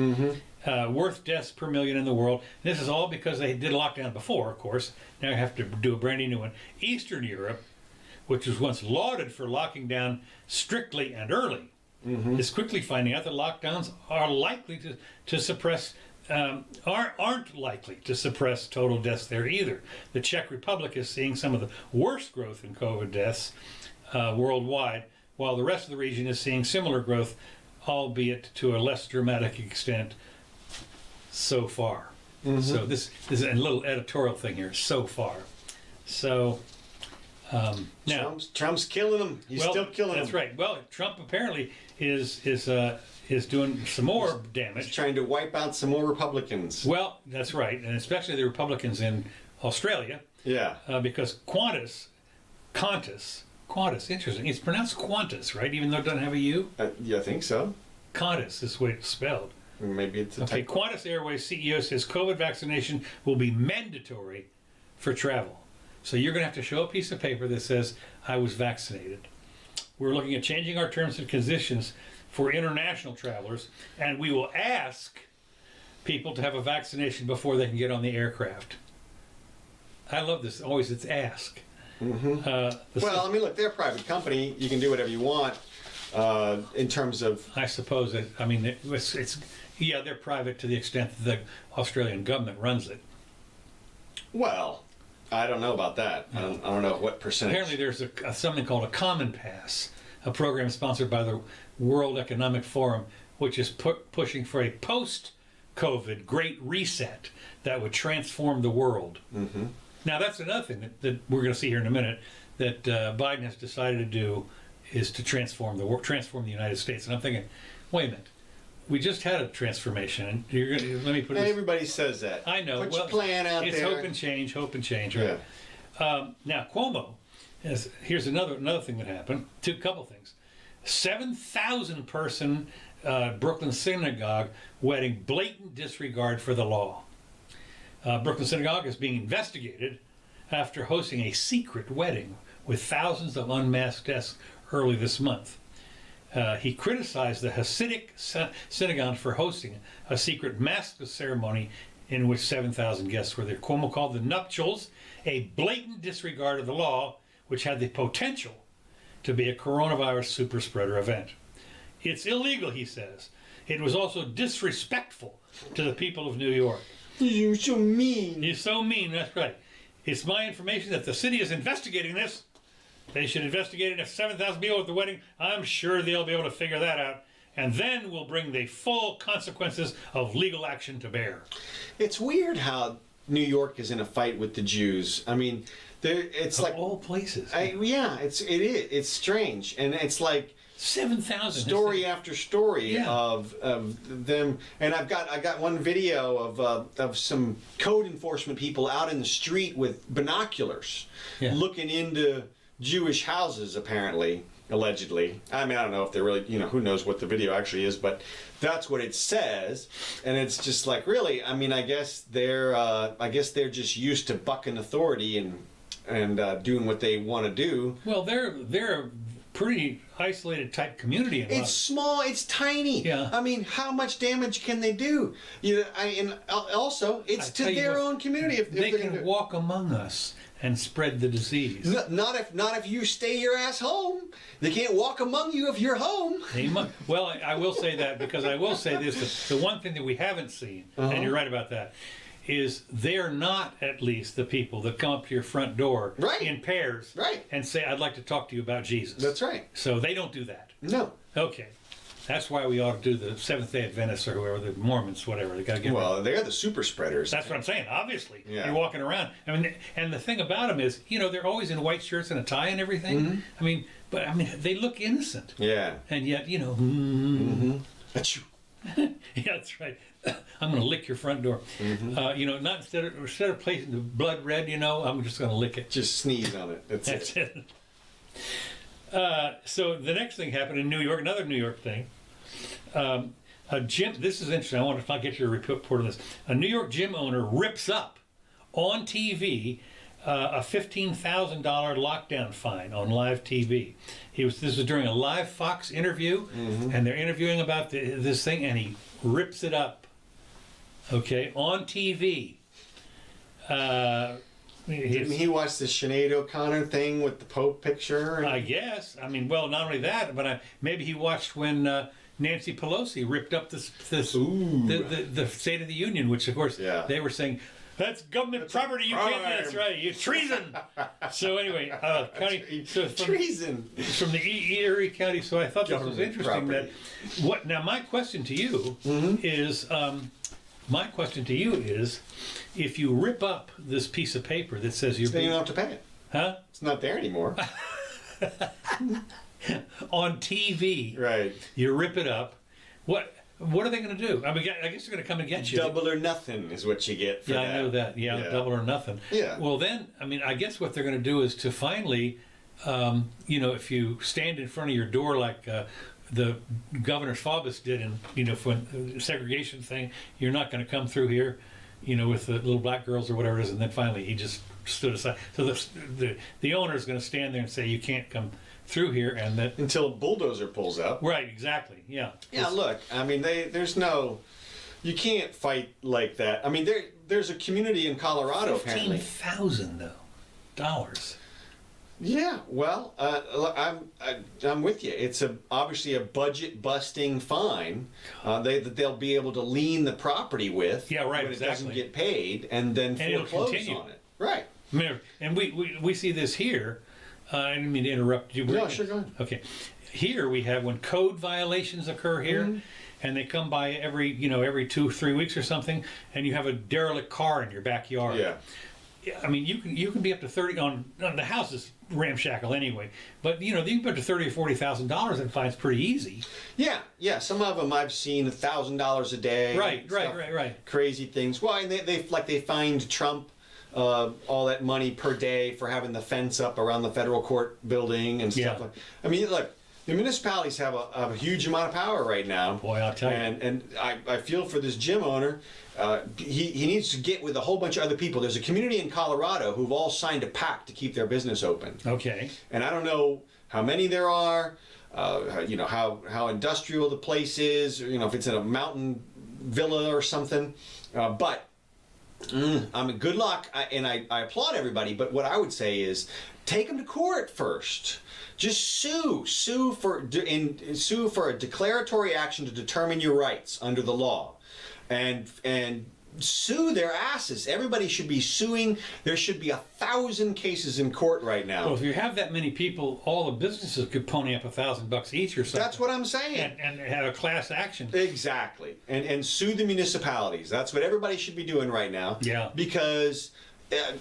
S2: Worst deaths per million in the world. And this is all because they did a lockdown before, of course. Now you have to do a brand new one. Eastern Europe, which was once lauded for locking down strictly and early, is quickly finding out that lockdowns are likely to suppress, aren't likely to suppress total deaths there either. The Czech Republic is seeing some of the worst growth in COVID deaths worldwide, while the rest of the region is seeing similar growth, albeit to a less dramatic extent so far. So this is a little editorial thing here, so far. So now
S3: Trump's killing them. He's still killing them.
S2: That's right. Well, Trump apparently is doing some more damage.
S3: He's trying to wipe out some more Republicans.
S2: Well, that's right, and especially the Republicans in Australia.
S3: Yeah.
S2: Because Qantas, interesting. It's pronounced Qantas, right? Even though it doesn't have a U?
S3: Yeah, I think so.
S2: Qantas is the way it's spelled.
S3: Maybe it's a
S2: Okay,
S3: typo.
S2: Qantas Airways CEO says COVID vaccination will be mandatory for travel. So you're going to have to show a piece of paper that says, I was vaccinated. We're looking at changing our terms and conditions for international travelers, and we will ask people to have a vaccination before they can get on the aircraft. I love this. Always it's ask.
S3: Well, I mean, look, they're a private company. You can do whatever you want in terms of...
S2: I suppose that, I mean, they're private to the extent that the Australian government runs it.
S3: Well, I don't know about that. I don't know what percentage.
S2: Apparently there's something called a Common Pass, a program sponsored by the World Economic Forum, which is pushing for a post-COVID Great Reset that would transform the world. Now, that's another thing that we're going to see here in a minute that Biden has decided to do is to transform the United States. And I'm thinking, wait a minute, we just had a transformation, and you're going to let me put it.
S3: Everybody says that.
S2: I know.
S3: Put your plan out
S2: it's
S3: there.
S2: It's hope and change, right?
S3: Yeah.
S2: Now, Cuomo, here's another thing that happened. Couple things. 7,000 person Brooklyn synagogue wedding, blatant disregard for the law. Brooklyn Synagogue is being investigated after hosting a secret wedding with thousands of unmasked guests early this month. He criticized the Hasidic synagogue for hosting a secret mass ceremony in which 7,000 guests were there. Cuomo called the nuptials a blatant disregard of the law, which had the potential to be a coronavirus super spreader event. It's illegal, he says. It was also disrespectful to the people of New York.
S3: You're so mean.
S2: You're so mean, that's right. It's my information that the city is investigating this. They should investigate it. If 7,000 people at the wedding, I'm sure they'll be able to figure that out. And then we'll bring the full consequences of legal action to bear.
S3: It's weird how New York is in a fight with the Jews. I mean, it's
S2: Of
S3: like
S2: all places.
S3: yeah, it is. It's strange, and it's like
S2: 7,000.
S3: story after story
S2: Yeah.
S3: of them. And I got one video of some code enforcement people out in the street with binoculars, looking into Jewish houses, apparently. Allegedly. I mean, I don't know if they're really, who knows what the video actually is, but that's what it says. And it's just like, really, I mean, I guess they're just used to bucking authority and doing what they want to do.
S2: Well, they're a pretty isolated type community.
S3: It's small, it's tiny.
S2: Yeah.
S3: I mean, how much damage can they do? And also, it's to their own community. If
S2: they can walk among us and spread the disease.
S3: Not if you stay your ass home. They can't walk among you if you're home.
S2: Well, I will say that, because I will say this: the one thing that we haven't seen, and you're right about that, is they're not, at least, the people that come up to your front door in pairs and say, "I'd like to talk to you about Jesus."
S3: That's right.
S2: So they don't do that.
S3: No.
S2: Okay. That's why we ought to do the Seventh-day Adventists or whoever, the Mormons, whatever. They got to get.
S3: Well, they're the super spreaders.
S2: That's what I'm saying. Obviously,
S3: Yeah.
S2: you're walking around. I mean, and the thing about them is, they're always in white shirts and a tie and everything. I mean, they look innocent.
S3: Yeah.
S2: And yet,
S3: Achoo.
S2: yeah, that's right. I'm going to lick your front door. Not instead of placing the blood red. I'm just going to lick it.
S3: Just sneeze on it. That's it.
S2: So the next thing happened in New York, another New York thing. A gym, this is interesting. I'll get your report on this. A New York gym owner rips up on TV a $15,000 lockdown fine on live TV. This was during a live Fox interview, and they're interviewing about this thing, and he rips it up. Okay, on TV.
S3: Didn't he watch the Sinead O'Connor thing with the Pope picture?
S2: I guess. I mean, well, not only that, but maybe he watched when Nancy Pelosi ripped up the State of the Union, which, of course, they were saying, that's government property. You can't. That's right. You treason. So anyway,
S3: treason
S2: from the Erie County. So I thought this was interesting.
S3: Property.
S2: Now my question to you is. My question to you is, if you rip up this piece of paper that says you're
S3: you don't have to pay it.
S2: Huh?
S3: It's not there anymore.
S2: On TV,
S3: right?
S2: You rip it up. What are they going to do? I mean, I guess they're going to come and get you.
S3: Double or nothing is what you get. For
S2: I know that. Yeah, double or nothing.
S3: Yeah.
S2: Well, then, I mean, I guess what they're going to do is to finally, if you stand in front of your door like. The Governor Faubus did for the segregation thing, you're not going to come through here, with the little black girls or whatever it is, and then finally he just stood aside. So the owner is going to stand there and say you can't come through here, and that
S3: until a bulldozer pulls up.
S2: Right, exactly. Yeah.
S3: Yeah. Look, I mean, you can't fight like that. I mean, there's a community in Colorado apparently.
S2: $15,000 dollars.
S3: Yeah, well, I'm with you. It's obviously a budget busting fine that they'll be able to lien the property with.
S2: Yeah, right.
S3: When
S2: exactly.
S3: it doesn't get paid, and then foreclose on it. Right.
S2: And we see this here. I didn't mean to interrupt you.
S3: No, sure, go ahead.
S2: Okay. Here we have when code violations occur here, and they come by every 2-3 weeks or something, and you have a derelict car in your backyard.
S3: Yeah.
S2: I mean, you can be up to 30 on the house is ramshackle anyway, but you can put up to $30,000 or $40,000 in fines pretty easy.
S3: Yeah. Some of them I've seen $1,000 a day.
S2: Right.
S3: Crazy things. Well, and they fined Trump all that money per day for having the fence up around the federal court building and stuff like. I mean, look. The municipalities have a huge amount of power right now.
S2: Boy, I'll tell you.
S3: And I feel for this gym owner. He needs to get with a whole bunch of other people. There's a community in Colorado who've all signed a pact to keep their business open.
S2: Okay.
S3: And I don't know how many there are. you know, how industrial the place is, or, you know, if it's in a mountain villa or something. But I mean, good luck, and I applaud everybody. But what I would say is, take them to court first. Just sue for a declaratory action to determine your rights under the law, and sue their asses. Everybody should be suing. There should be 1,000 cases in court right now.
S2: Well, if you have that many people, all the businesses could pony up $1,000 each or something.
S3: That's what I'm saying.
S2: And have a class action.
S3: Exactly. And sue the municipalities. That's what everybody should be doing right now.
S2: Yeah.
S3: Because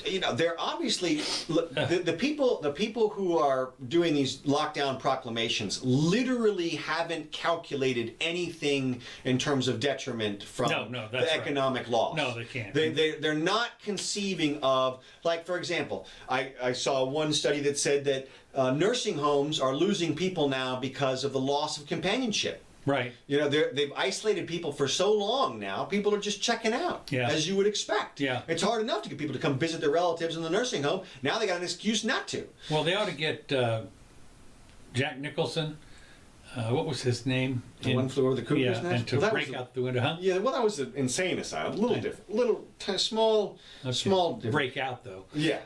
S3: you know, they're obviously the people who are doing these lockdown proclamations literally haven't calculated anything in terms of detriment from the economic loss.
S2: No, they can't.
S3: They're not conceiving of, like, for example, I saw one study that said that nursing homes are losing people now because of the loss of companionship.
S2: Right.
S3: You know, they've isolated people for so long now, people are just checking out, as you would expect.
S2: Yeah.
S3: It's hard enough to get people to come visit their relatives in the nursing home. Now they got an excuse not to.
S2: Well, they ought to get Jack Nicholson, what was his name?
S3: One Flew Over the Cuckoo's Nest?
S2: And to break out the window, huh?
S3: Yeah, well, that was an insane asylum. A little different. Small different.
S2: Break out, though.
S3: Yeah.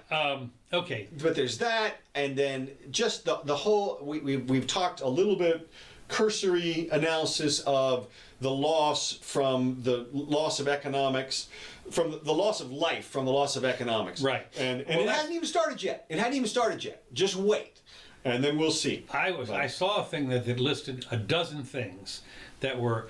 S2: Okay.
S3: But there's that, and then just the whole, we've talked a little bit, cursory analysis of the loss from the loss of economics, from the loss of life, from the loss of economics.
S2: Right.
S3: And it hasn't even started yet. Just wait, and then we'll see.
S2: I saw a thing that had listed a dozen things that were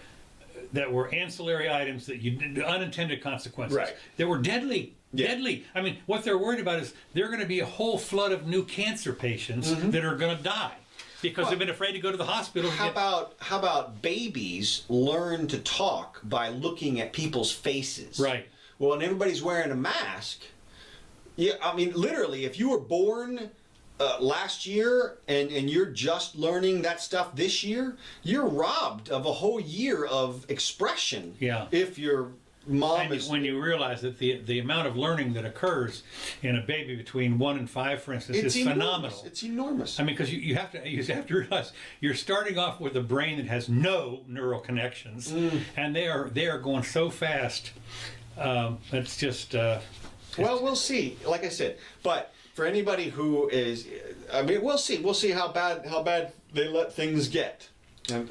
S2: ancillary items that unintended consequences.
S3: Right.
S2: That were deadly.
S3: Yeah.
S2: Deadly. I mean, what they're worried about is there are going to be a whole flood of new cancer patients that are going to die. Because they've been afraid to go to the hospital.
S3: How about babies learn to talk by looking at people's faces?
S2: Right.
S3: Well, and everybody's wearing a mask. Yeah, I mean, literally, if you were born last year and you're just learning that stuff this year, you're robbed of a whole year of expression.
S2: Yeah.
S3: If your mom
S2: and
S3: is...
S2: when you realize that the amount of learning that occurs in a baby between 1 and 5, for instance, is phenomenal.
S3: It's enormous.
S2: I mean, because you have to realize you're starting off with a brain that has no neural connections, and they are going so fast. It's just.
S3: Well, we'll see. Like I said, but for anybody who is, I mean, we'll see. We'll see how bad they let things get. And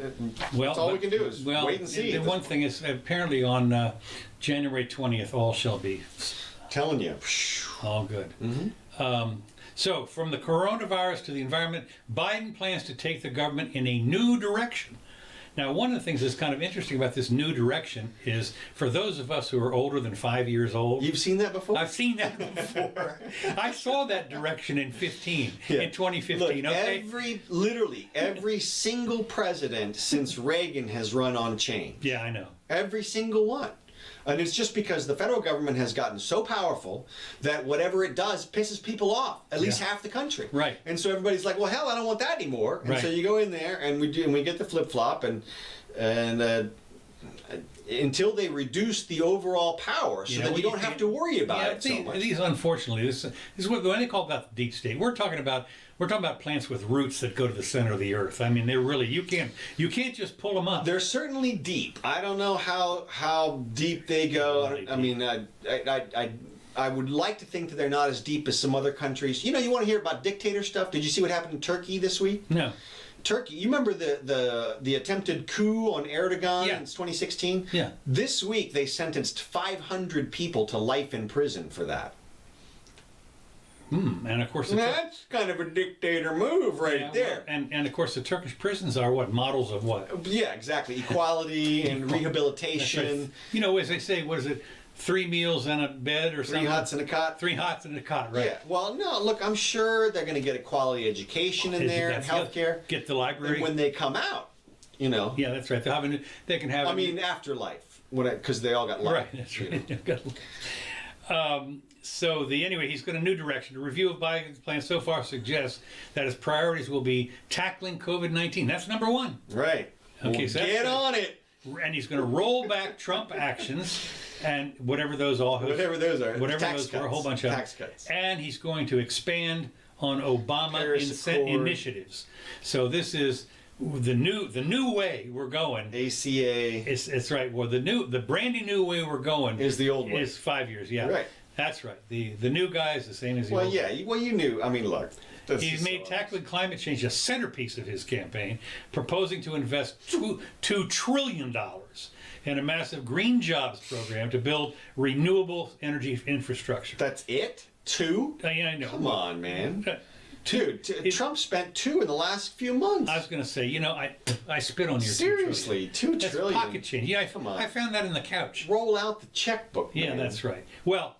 S3: that's all we can do is wait and see.
S2: The one thing is, apparently on January 20th, all shall be.
S3: Telling you.
S2: All good. So, from the coronavirus to the environment, Biden plans to take the government in a new direction. Now, one of the things that's kind of interesting about this new direction is, for those of us who are older than 5 years old...
S3: You've seen that before?
S2: I've seen that before. I saw that direction in 2015,
S3: Look,
S2: okay?
S3: Literally, every single president since Reagan has run on change.
S2: Yeah, I know.
S3: Every single one. And it's just because the federal government has gotten so powerful that whatever it does pisses people off, at least half the country.
S2: Right.
S3: And so everybody's like, well, hell, I don't want that anymore. And so you go in there and we get the flip-flop and until they reduce the overall power so that you don't have to worry about it so much.
S2: These, unfortunately, this is what they call about the deep state. We're talking about plants with roots that go to the center of the earth. I mean, they're really, you can't just pull them up.
S3: They're certainly deep. I don't know how deep they go.
S2: Really
S3: I mean, I would like to think that they're not as deep as some other countries. You know, you want to hear about dictator stuff? Did you see what happened in Turkey this week?
S2: No.
S3: Turkey, you remember the attempted coup on Erdogan in 2016?
S2: Yeah.
S3: This week they sentenced 500 people to life in prison for that.
S2: And of course,
S3: That's kind of a dictator move right there.
S2: Well, and of course, the Turkish prisons are models of what?
S3: Yeah, exactly. Equality and rehabilitation.
S2: Right. You know, as they say, what is it? 3 meals and a bed or something?
S3: 3 hots and a cot.
S2: 3 hots and a cot, right?
S3: Yeah. Well, no, look, I'm sure they're going to get a quality education in there and healthcare.
S2: Get the library.
S3: And when they come out, you know.
S2: Yeah, that's right. They can have.
S3: I mean, afterlife, because they all got life.
S2: Right. That's right. So anyway, he's got a new direction. A review of Biden's plan so far suggests that his priorities will be tackling COVID-19. That's number 1.
S3: Right.
S2: Okay,
S3: well,
S2: so
S3: get on it.
S2: And he's going to roll back Trump actions and whatever those are.
S3: Whatever those are.
S2: Whatever
S3: tax
S2: those
S3: cuts.
S2: are, a whole bunch of
S3: tax cuts.
S2: And he's going to expand on Obama initiatives. So this is the new way we're going.
S3: ACA
S2: It's right. Well, the brandy new way we're going
S3: is the old way.
S2: Is 5 years. Yeah,
S3: Right.
S2: That's right. The new guy is the same as the
S3: Well,
S2: old.
S3: yeah. Well, you knew. I mean, look.
S2: He's made tackling climate change a centerpiece of his campaign, proposing to invest $2 trillion in a massive green jobs program to build renewable energy infrastructure.
S3: That's it? 2?
S2: Yeah, I know.
S3: Come on, man.
S2: Two.
S3: Dude, Trump spent 2 in the last few months.
S2: I was going to say, I spit on your
S3: Seriously, 2
S2: That's
S3: trillion.
S2: pocket change. Yeah,
S3: Come on.
S2: I found that in the couch.
S3: Roll out the checkbook.
S2: Yeah,
S3: man.
S2: that's right. Well,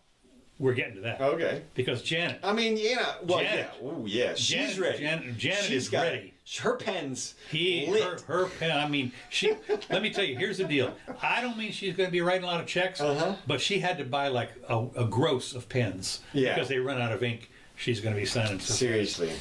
S2: we're getting to that.
S3: Okay.
S2: Because Janet.
S3: I mean, well,
S2: Janet.
S3: yeah. Ooh, yeah. She's ready.
S2: Janet
S3: She's
S2: is
S3: got
S2: ready.
S3: Her pen's
S2: Her
S3: lit.
S2: pen. I mean, let me tell you. Here's the deal. I don't mean she's going to be writing a lot of checks, but she had to buy like a gross of pens because they run out of ink. She's going to be signing.
S3: Seriously.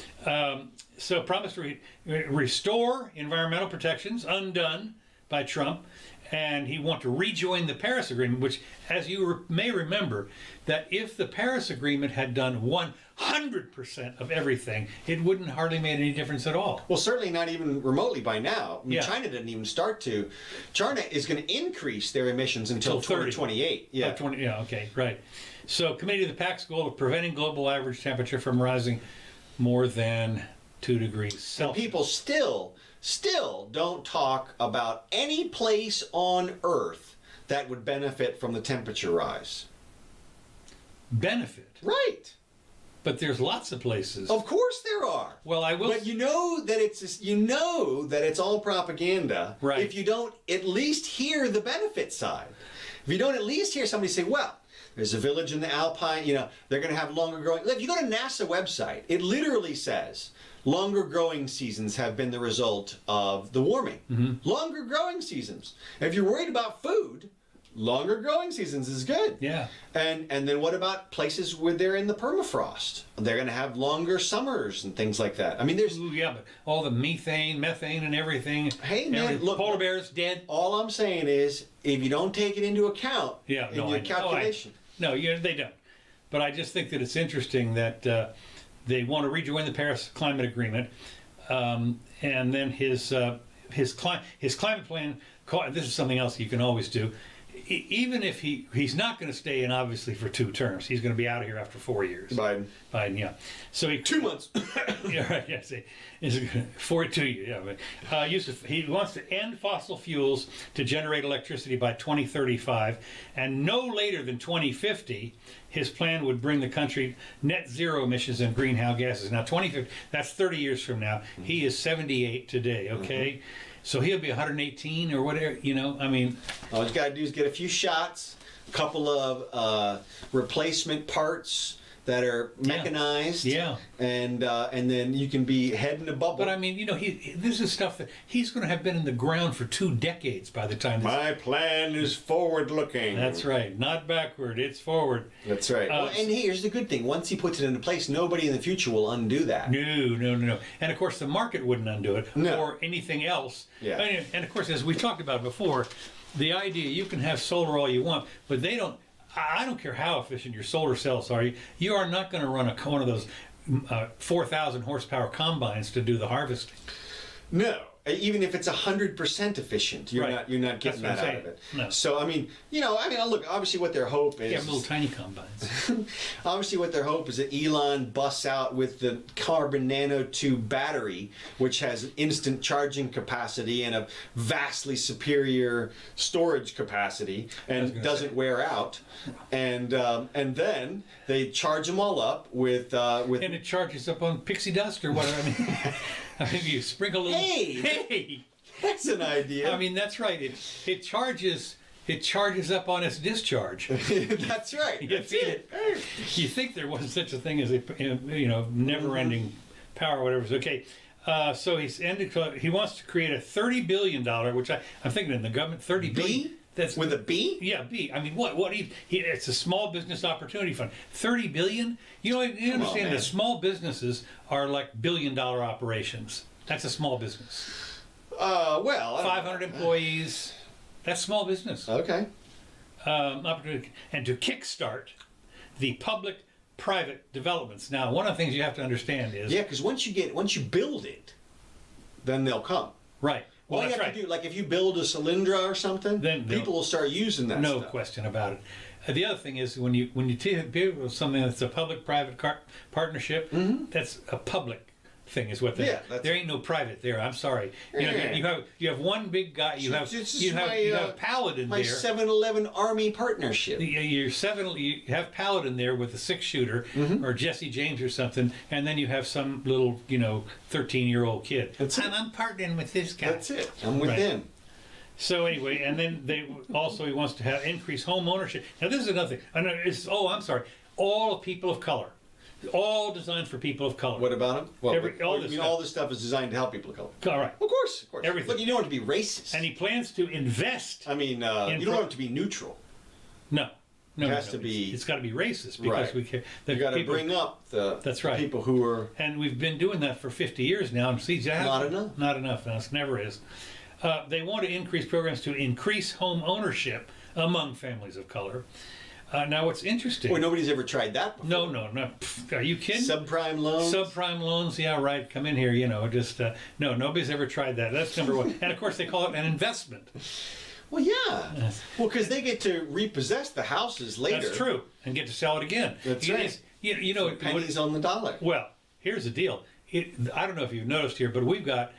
S2: So promised to restore environmental protections undone by Trump, and he wants to rejoin the Paris Agreement, which, as you may remember, that if the Paris Agreement had done 100% of everything, it wouldn't hardly made any difference at all.
S3: Well, certainly not even remotely by now. I mean,
S2: Yeah.
S3: China didn't even start to. China is going to increase their emissions until 2028. Yeah.
S2: 20, yeah, okay, right. So, committed to the Pact's goal of preventing global average temperature from rising more than 2 degrees Celsius.
S3: And people still don't talk about any place on Earth that would benefit from the temperature rise.
S2: Benefit.
S3: Right.
S2: But there's lots of places.
S3: Of course there are.
S2: Well, I will.
S3: But you know that it's all propaganda.
S2: Right.
S3: If you don't at least hear the benefit side. If you don't at least hear somebody say, well, there's a village in the Alpine, they're going to have longer growing. If you go to NASA website, it literally says longer growing seasons have been the result of the warming.
S2: Mm-hmm.
S3: Longer growing seasons. If you're worried about food, longer growing seasons is good.
S2: Yeah.
S3: And then what about places where they're in the permafrost? They're going to have longer summers and things like that. I mean, there's...
S2: Ooh, yeah, but all the methane, and everything.
S3: Hey, man, look...
S2: Polar bears dead.
S3: All I'm saying is, if you don't take it into account in your calculation...
S2: No, they don't. But I just think that it's interesting that they want to rejoin the Paris Climate Agreement, and then his climate plan. This is something else you can always do. Even if he's not going to stay in, obviously, for 2 terms, he's going to be out of here after 4 years.
S3: Biden,
S2: yeah. So
S3: 2 months.
S2: Yeah, right. Yeah, see, it's 42 years. Yeah, but, he wants to end fossil fuels to generate electricity by 2035, and no later than 2050. His plan would bring the country net zero emissions and greenhouse gases. Now, 2050, that's 30 years from now. Mm-hmm. He is 78 today. Okay. Mm-hmm. So he'll be 118 or whatever, I mean...
S3: All you got to do is get a few shots, a couple of replacement parts that are mechanized.
S2: Yeah.
S3: And then you can be head in a bubble.
S2: But I mean, this is stuff that he's going to have been in the ground for 2 decades by the time...
S3: My plan is forward-looking.
S2: That's right. Not backward, it's forward.
S3: That's right. And here's the good thing. Once he puts it into place, nobody in the future will undo that.
S2: No. And of course, the market wouldn't undo it or anything else.
S3: Yeah.
S2: And of course, as we talked about before, the idea you can have solar all you want, but they don't... I don't care how efficient your solar cells are. You are not going to run one of those 4,000 horsepower combines to do the harvesting.
S3: No, even if it's 100% efficient, you're not getting that out of it.
S2: No.
S3: So I mean, look. Obviously, what their hope is.
S2: You have little tiny combines.
S3: Obviously, what their hope is that Elon busts out with the carbon nanotube battery, which has instant charging capacity and a vastly superior storage capacity, and doesn't wear out. And then they charge them all up with.
S2: And it charges up on pixie dust or whatever. I mean, you sprinkle a little.
S3: Hey, that's an idea.
S2: I mean, that's right. It charges up on its discharge.
S3: That's right.
S2: You feed it. You think there wasn't such a thing as never-ending power, whatever. Okay. So he wants to create a $30 billion, which I'm thinking in the government, $30 billion.
S3: That's with a B?
S2: Yeah, B. I mean, what it's a small business opportunity fund. $30 billion? You understand that small businesses are like billion-dollar operations. That's a small business. 500 employees. That's small business.
S3: Okay.
S2: Opportunity. And to kickstart the public-private developments. Now, one of the things you have to understand is...
S3: Yeah, because once you build it, then they'll come.
S2: Right. Well,
S3: All you
S2: that's
S3: have
S2: right.
S3: to do, like if you build a Cylindra or something,
S2: Then
S3: people will start using that
S2: No
S3: stuff.
S2: question about it. The other thing is when you deal with something that's a public-private partnership, that's a public thing, is what they.
S3: Yeah, that's-
S2: there ain't no private there. I'm sorry. You have one big guy. You have Paladin
S3: My
S2: there.
S3: 7-Eleven Army partnership.
S2: You have Paladin there with a 6-shooter or Jesse James or something, and then you have some little 13-year-old kid.
S3: That's it.
S2: I'm partnering with this guy.
S3: That's it. I'm within.
S2: So anyway, and then he wants to have increased home ownership. Now this is another thing. I'm sorry. All people of color, all designed for people of color.
S3: What about them? Well,
S2: all
S3: this stuff is designed to help people of color.
S2: All right.
S3: Of course.
S2: Everything.
S3: Look, you don't want to be racist.
S2: And he plans to invest.
S3: I mean, you don't want it to be neutral.
S2: No.
S3: It has to be.
S2: It's got to be racist because
S3: Right.
S2: we care.
S3: You got to bring up the people who are.
S2: And we've been doing that for 50 years now, and see,
S3: Not enough.
S2: Not enough. No, it never is. They want to increase programs to increase home ownership among families of color. Now, what's interesting?
S3: Boy, nobody's ever tried that before.
S2: No. Pfft, are you kidding?
S3: Subprime loans.
S2: Subprime loans, yeah, right. Come in here, no, nobody's ever tried that. That's number one. And of course, they call it an investment.
S3: Well, yeah. Well, because they get to repossess the houses later.
S2: That's true, and get to sell it again.
S3: That's right. Pennies on the dollar.
S2: Well, here's the deal. I don't know if you've noticed here, but we've got,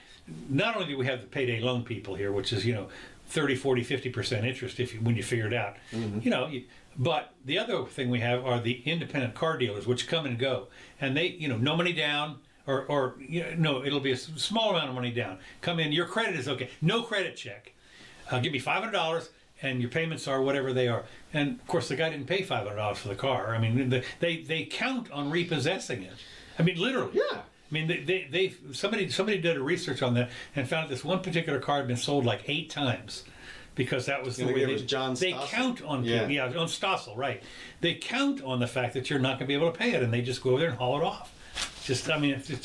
S2: not only do we have the payday loan people here, which is 30, 40, 50% interest when you figure it out. But the other thing we have are the independent car dealers, which come and go, and they no money down. No, it'll be a small amount of money down. Come in, your credit is okay. No credit check. Give me $500 and your payments are whatever they are. And of course the guy didn't pay $500 for the car. I mean, they count on repossessing it. I mean, literally.
S3: Yeah.
S2: I mean, somebody did a research on that and found this one particular car had been sold like 8 times. Because that was the way they count on people. Yeah, on Stossel, right. They count on the fact that you're not going to be able to pay it, and they just go over there and haul it off. To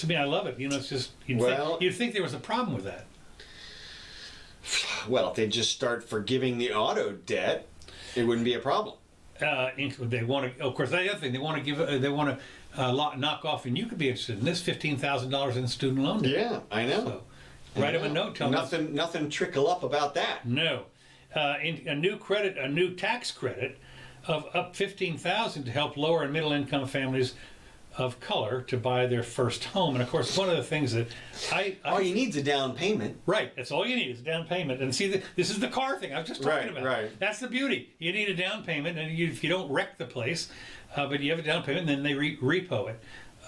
S2: me, I love it. It's just, you'd think there was a problem with that.
S3: Well, if they just start forgiving the auto debt, it wouldn't be a problem.
S2: They want to, of course, the other thing, they want to knock off, and you could be interested in this, $15,000 in student loan debt.
S3: Yeah, I know.
S2: So, write them a note, tell them.
S3: Nothing trickle up about that.
S2: No. A new tax credit of up $15,000 to help lower and middle income families of color to buy their first home. And of course, one of the things that
S3: all you need is a down payment.
S2: Right, that's all you need is a down payment. And see, this is the car thing I was just talking about.
S3: Right.
S2: That's the beauty. You need a down payment, and if you don't wreck the place, but you have a down payment, and then they repo it.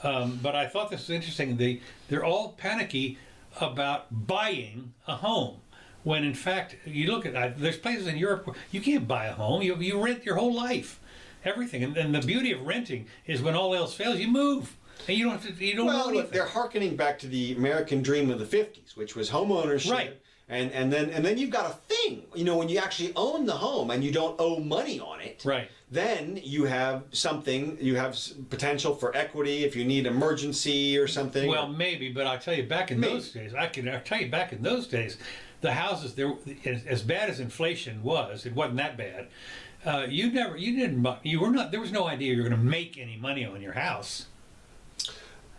S2: But I thought this was interesting. They're all panicky about buying a home. When in fact, you look at, there's places in Europe where you can't buy a home. You rent your whole life, everything. And the beauty of renting is when all else fails, you move. And you don't have to, know anything.
S3: They're hearkening back to the American dream of the 50s, which was home ownership.
S2: Right.
S3: And then you've got a thing, when you actually own the home and you don't owe money on it.
S2: Right.
S3: Then you have potential for equity if you need emergency or something.
S2: Well, maybe, but I'll tell you, back in those days, the houses, as bad as inflation was, it wasn't that bad. There was no idea you were going to make any money on your house.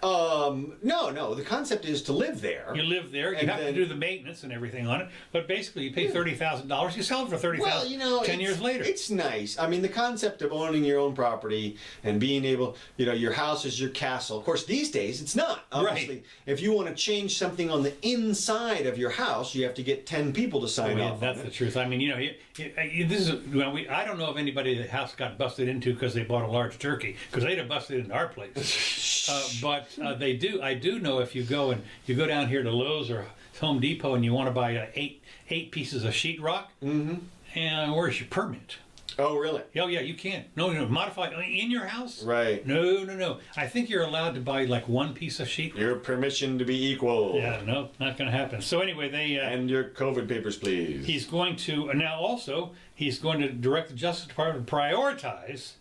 S3: No. The concept is to live there.
S2: You live there. You have to do the maintenance and everything on it. But basically, you pay $30,000. You sell it for $30,000.
S3: Well,
S2: 10 years later.
S3: It's nice. I mean, the concept of owning your own property and being able, your house is your castle. Of course, these days it's not. Obviously, if you want to change something on the inside of your house, you have to get 10 people to sign off.
S2: That's the truth. I mean, I don't know if anybody the house got busted into because they bought a large turkey, because they'd have busted into our place. But they do. I do know if you go down here to Lowe's or Home Depot and you want to buy eight pieces of sheetrock, and where's your permit?
S3: Oh, really?
S2: Oh, yeah, you can't. No, modify in your house?
S3: Right.
S2: No. I think you're allowed to buy like one piece of sheetrock.
S3: Your permission to be equal.
S2: Yeah, no, not going to happen. So anyway,
S3: and your COVID papers, please.
S2: He's going to direct the Justice Department to prioritize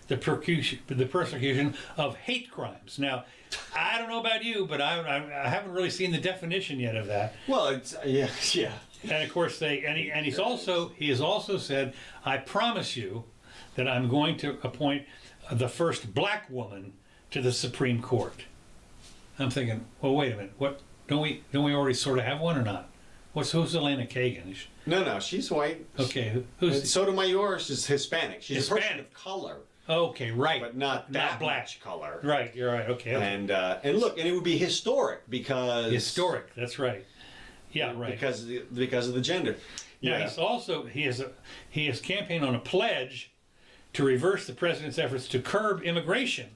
S2: the persecution of hate crimes. Now, I don't know about you, but I haven't really seen the definition yet of that.
S3: Well, it's yeah.
S2: And of course he has also said, I promise you that I'm going to appoint the first black woman to the Supreme Court. I'm thinking, well, wait a minute, what don't we already sort of have one or not? who's Elena Kagan?
S3: No, she's white.
S2: Okay, who's
S3: Sotomayor is Hispanic. She's a person
S2: Hispanic.
S3: of color,
S2: okay, right,
S3: but not that
S2: black
S3: much color.
S2: Right, you're right. Okay, okay.
S3: And look, and it would be historic because
S2: Historic. That's right. Yeah, right.
S3: Because of the gender.
S2: Now
S3: Yeah.
S2: he's also he has campaigned on a pledge to reverse the president's efforts to curb immigration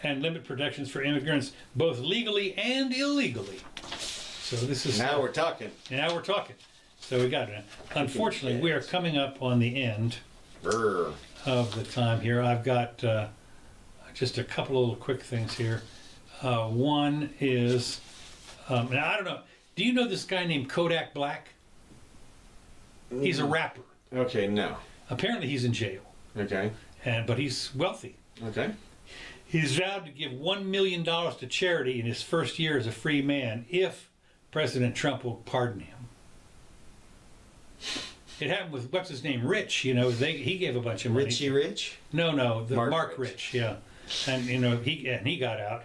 S2: and limit protections for immigrants both legally and illegally. So this is
S3: Now we're talking.
S2: Now we're talking. So we got it. Unfortunately, we are coming up on the end
S3: Brr.
S2: of the time here. I've got just a couple of little quick things here. One is, and I don't know. Do you know this guy named Kodak Black? He's a rapper.
S3: Okay, no.
S2: Apparently, he's in jail,
S3: Okay.
S2: but he's wealthy.
S3: Okay.
S2: He's vowed to give $1 million to charity in his first year as a free man if President Trump will pardon him. It happened with what's his name, Rich. You know, he gave a bunch of money.
S3: Richie Rich?
S2: No, the
S3: Mark
S2: Rich.
S3: Rich.
S2: Yeah, and you know he got out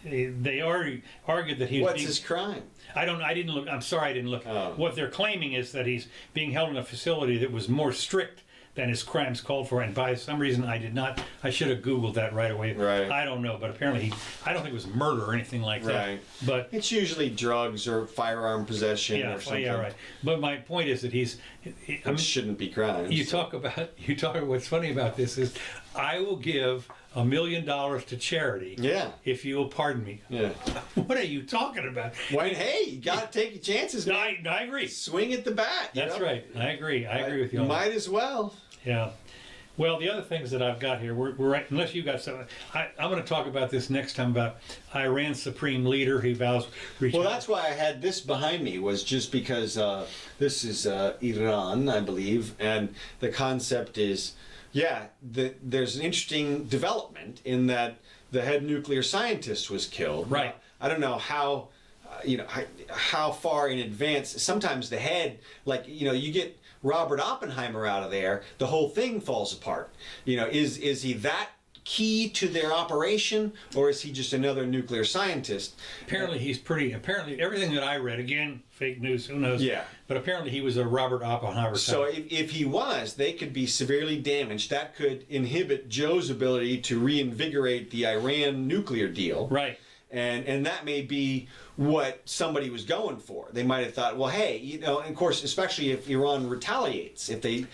S2: they already argued that he was.
S3: What's his crime?
S2: I didn't look. I'm sorry, I didn't look.
S3: Oh.
S2: What they're claiming is that he's being held in a facility that was more strict than his crimes called for, and by some reason I did not. I should have Googled that right away.
S3: Right.
S2: I don't know, but apparently I don't think it was murder or anything like that.
S3: Right.
S2: But
S3: It's usually drugs or firearm possession
S2: yeah,
S3: or something.
S2: yeah, right. But my point is that
S3: Which shouldn't be crimes.
S2: You talk about what's funny about this is I will give $1 million to charity
S3: Yeah.
S2: if you will pardon me.
S3: Yeah.
S2: What are you talking about?
S3: Why, hey, you got to take your chances,
S2: No,
S3: man.
S2: I agree.
S3: Swing at the bat. you
S2: That's
S3: know?
S2: right. I agree. I agree with you on that.
S3: Might as well.
S2: Yeah. Well, the other things that I've got here, we're right, unless you got something, I'm going to talk about this next time about Iran's supreme leader who vows.
S3: Well, that's why I had this behind me, was just because this is Iran, I believe, and the concept is, there's an interesting development in that the head nuclear scientist was killed.
S2: Right.
S3: Now, I don't know how, how far in advance. Sometimes the head, you get Robert Oppenheimer out of there, the whole thing falls apart. Is he that key to their operation, or is he just another nuclear scientist?
S2: Apparently apparently everything that I read, again, fake news, who knows?
S3: Yeah.
S2: But apparently he was a Robert Oppenheimer
S3: So
S2: type.
S3: if he was, they could be severely damaged. That could inhibit Joe's ability to reinvigorate the Iran nuclear deal.
S2: Right.
S3: And that may be what somebody was going for. They might have thought, well, hey, and of course, especially if Iran retaliates, if they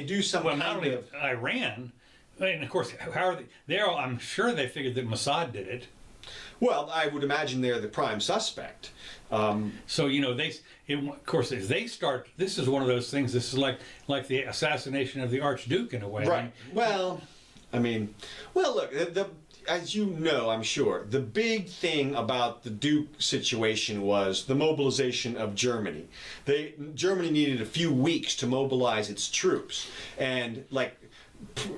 S3: do some
S2: Well, not
S3: kind
S2: only
S3: of...
S2: Iran, and of course, how are they? I'm sure they figured that Mossad did it.
S3: Well, I would imagine they're the prime suspect.
S2: So of course, if they start, this is one of those things. This is like the assassination of the Archduke in a way.
S3: Right. Well, look, as you know, I'm sure, the big thing about the Duke situation was the mobilization of Germany. Germany needed a few weeks to mobilize its troops, and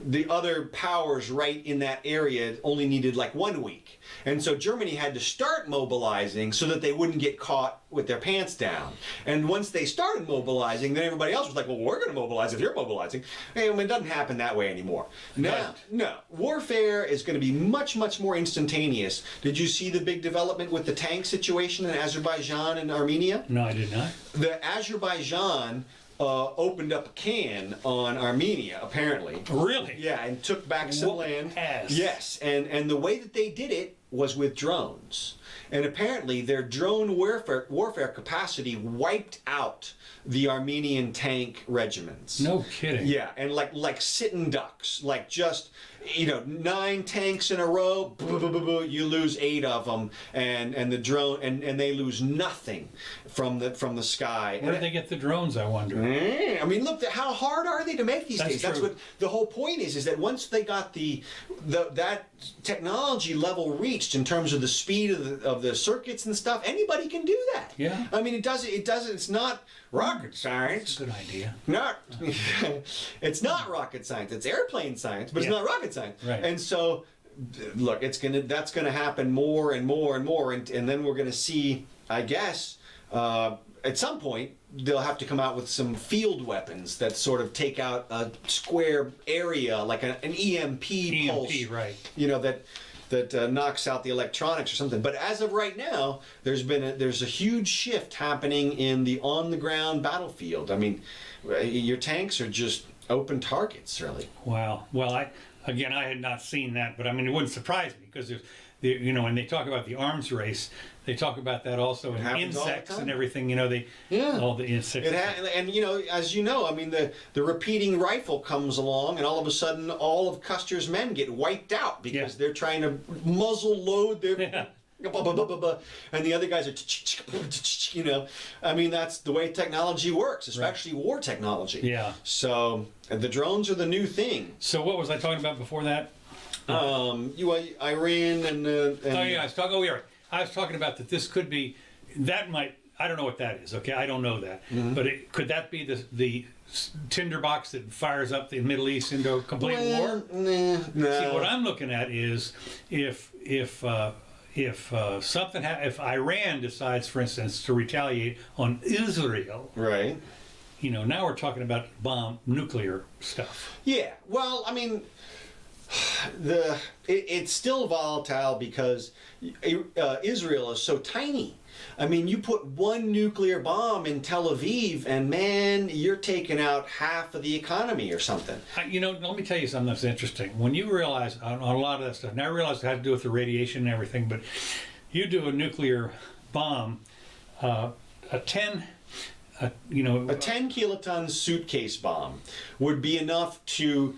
S3: the other powers right in that area only needed 1 week. And so Germany had to start mobilizing so that they wouldn't get caught with their pants down. And once they started mobilizing, then everybody else was like, well, we're going to mobilize if you're mobilizing. And it doesn't happen that way anymore. Now, no. Warfare is going to be much, much more instantaneous. Did you see the big development with the tank situation in Azerbaijan and Armenia?
S2: No, I did not.
S3: The Azerbaijan opened up a can on Armenia, apparently.
S2: Really?
S3: Yeah, and took back some land.
S2: Ass.
S3: Yes, and the way that they did it was with drones. And apparently their drone warfare capacity wiped out the Armenian tank regiments.
S2: No kidding.
S3: Yeah, and like sitting ducks, just 9 tanks in a row, you lose 8 of them, and the drone and they lose nothing from the sky.
S2: Where did they get the drones, I wonder?
S3: I mean, look, how hard are they to make these days? That's what the whole point is that once they got that technology level reached in terms of the speed of the circuits and stuff, anybody can do that.
S2: Yeah.
S3: I mean, it's not rocket science.
S2: Good idea.
S3: It's not rocket science. It's airplane science, but it's not rocket science.
S2: Right.
S3: And so, look, that's gonna happen more and more and more, and then we're gonna see, I guess, at some point they'll have to come out with some field weapons that sort of take out a square area, like an EMP pulse.
S2: Right.
S3: that knocks out the electronics or something. But as of right now, there's a huge shift happening in the on-the-ground battlefield. I mean, your tanks are just open targets, really.
S2: Wow. Well, I had not seen that, but I mean, it wouldn't surprise me because there's, when they talk about the arms race, they talk about that also in insects and everything. All the insects.
S3: And as you know, I mean, the repeating rifle comes along, and all of a sudden, all of Custer's men get wiped out because they're trying to muzzle load their. And the other guys are, I mean, that's the way technology works, especially war technology.
S2: Yeah.
S3: So the drones are the new thing.
S2: So what was I talking about before that?
S3: Iran and
S2: I was talking about that this could be, I don't know what that is, okay? I don't know that.
S3: Mm-hmm.
S2: But could that be the tinderbox that fires up the Middle East into a complete war?
S3: No.
S2: See, what I'm looking at is if Iran decides, for instance, to retaliate on Israel,
S3: Right.
S2: Now we're talking about nuclear stuff.
S3: Yeah. Well, I mean, it's still volatile because Israel is so tiny. I mean, you put one nuclear bomb in Tel Aviv, and man, you're taking out half of the economy or something.
S2: Let me tell you something that's interesting. When you realize on a lot of that stuff, and I realize it had to do with the radiation and everything, but you do a nuclear bomb, a 10
S3: kiloton suitcase bomb would be enough to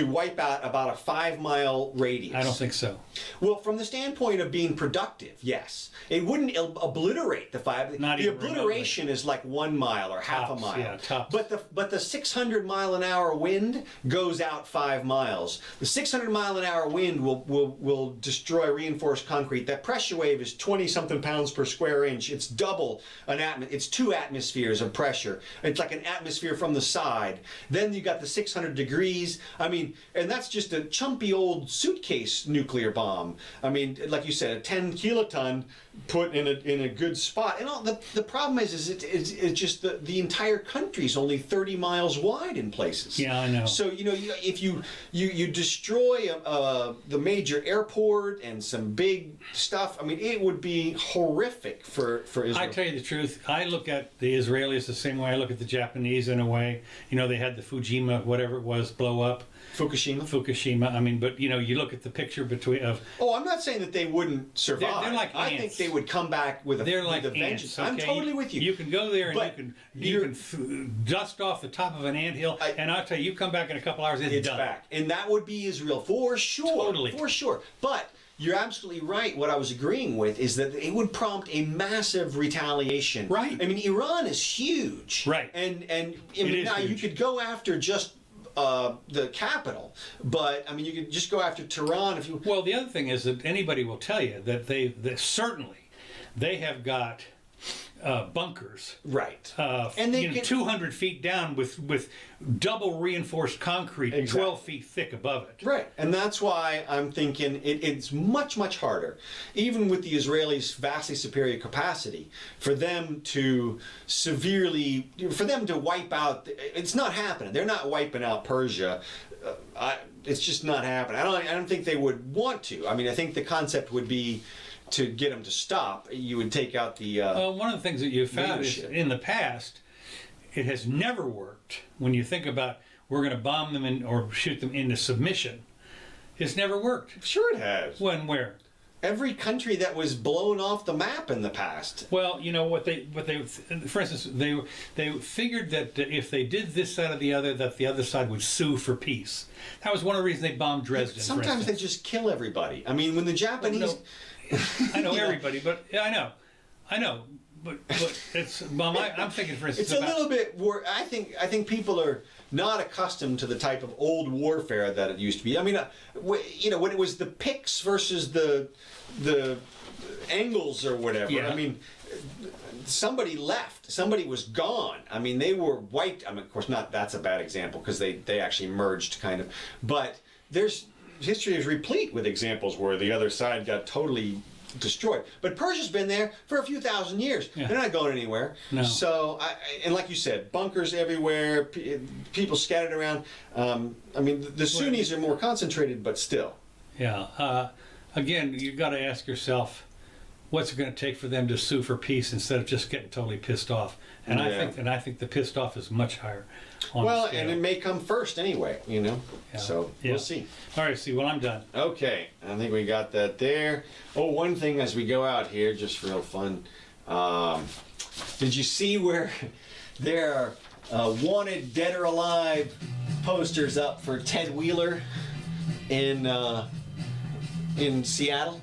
S3: wipe out about a 5-mile radius.
S2: I don't think so.
S3: Well, from the standpoint of being productive, yes. It wouldn't obliterate the 5.
S2: Not
S3: the
S2: even
S3: obliteration
S2: remotely.
S3: is like 1 mile or half
S2: Tops,
S3: a mile.
S2: yeah, tops.
S3: But the 600 mile an hour wind goes out 5 miles. The 600 mile an hour wind will destroy reinforced concrete. That pressure wave is 20 something pounds per square inch. It's double it's 2 atmospheres of pressure. It's like an atmosphere from the side. Then you got the 600 degrees. I mean, and that's just a chumpy old suitcase nuclear bomb. I mean, like you said, a 10 kiloton put in a good spot. And the problem is it's just the entire country's only 30 miles wide in places.
S2: Yeah, I know.
S3: So if you destroy the major airport and some big stuff, I mean, it would be horrific for Israel.
S2: I tell you the truth, I look at the Israelis the same way I look at the Japanese in a way. They had the Fukushima, whatever it was, blow up. Fukushima. I mean, but you look at the picture of.
S3: Oh, I'm not saying that they wouldn't survive.
S2: They're like ants.
S3: I think they would come back with a vengeance.
S2: Okay?
S3: I'm totally with you.
S2: You can go there and you can dust off the top of an anthill, and I'll tell you, you come back in a couple hours, it's done.
S3: Back, and that would be Israel for sure.
S2: Totally,
S3: for sure. But you're absolutely right. What I was agreeing with is that it would prompt a massive retaliation.
S2: Right.
S3: I mean, Iran is huge.
S2: Right.
S3: And now you could go after just the capital, but I mean, you could just go after Tehran if you.
S2: Well, the other thing is that anybody will tell you that they certainly have got bunkers,
S3: right?
S2: And they 200 feet down with double reinforced concrete,
S3: exactly.
S2: 12 feet thick above it.
S3: Right, and that's why I'm thinking it's much harder, even with the Israelis' vastly superior capacity, for them to wipe out. It's not happening. They're not wiping out Persia. It's just not happening. I don't think they would want to. I mean, I think the concept would be, to get them to stop, you would take out the.
S2: One of the things that you've found is in the past, it has never worked. When you think about we're going to bomb them or shoot them into submission, it's never worked.
S3: Sure, it has.
S2: When? Where?
S3: Every country that was blown off the map in the past.
S2: Well, what they, for instance, they figured that if they did this, that, or the other, that the other side would sue for peace. That was one of the reasons they bombed Dresden.
S3: Sometimes they just kill everybody. I mean, when the Japanese.
S2: Well, no. I know everybody, but I know, but it's. Well, I'm thinking, for instance,
S3: it's a little bit. I think people are not accustomed to the type of old warfare that it used to be. I mean, when it was the Picts versus the Angles or whatever.
S2: Yeah.
S3: I mean, somebody left. Somebody was gone. I mean, they were wiped. I mean, of course, not. That's a bad example because they actually merged, kind of. But history is replete with examples where the other side got totally destroyed. But Persia's been there for a few thousand years. Yeah. They're not going anywhere.
S2: No.
S3: So, and like you said, bunkers everywhere, people scattered around. I mean, the Sunnis are more concentrated, but still.
S2: Yeah. again, you've got to ask yourself, what's it going to take for them to sue for peace instead of just getting totally pissed off? And I think the pissed off is much higher. On the scale.
S3: And it may come first anyway, you know.
S2: Yeah.
S3: So we'll see.
S2: All right, see, well, I'm done.
S3: Okay, I think we got that there. Oh, one thing as we go out here, just for real fun. Did you see where there are wanted dead or alive posters up for Ted Wheeler in Seattle?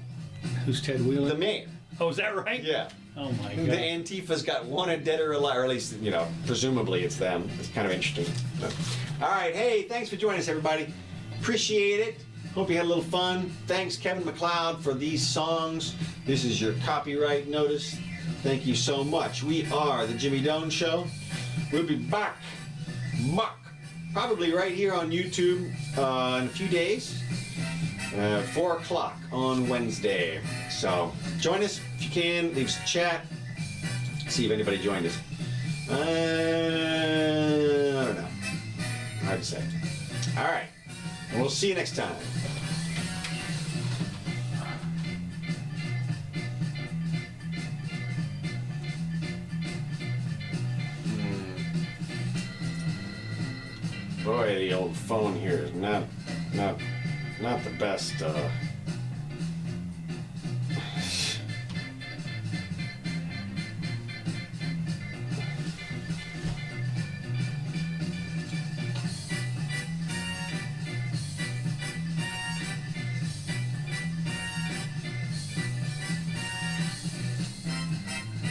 S2: Who's Ted Wheeler?
S3: The mayor.
S2: Oh, is that right?
S3: Yeah.
S2: Oh my God.
S3: The Antifa's got wanted dead or alive, or at least, you know, presumably it's them. It's kind of interesting. But, all right, hey, thanks for joining us, everybody. Appreciate it. Hope you had a little fun. Thanks, Kevin MacLeod, for these songs. This is your copyright notice. Thank you so much. We are the Jimmy Doane Show. We'll be back, probably right here on YouTube in a few days. 4 o'clock on Wednesday. So join us if you can. Leave us a chat. See if anybody joined us. I don't know. Hard to say. All right. And we'll see you next time. Boy, the old phone here is not the best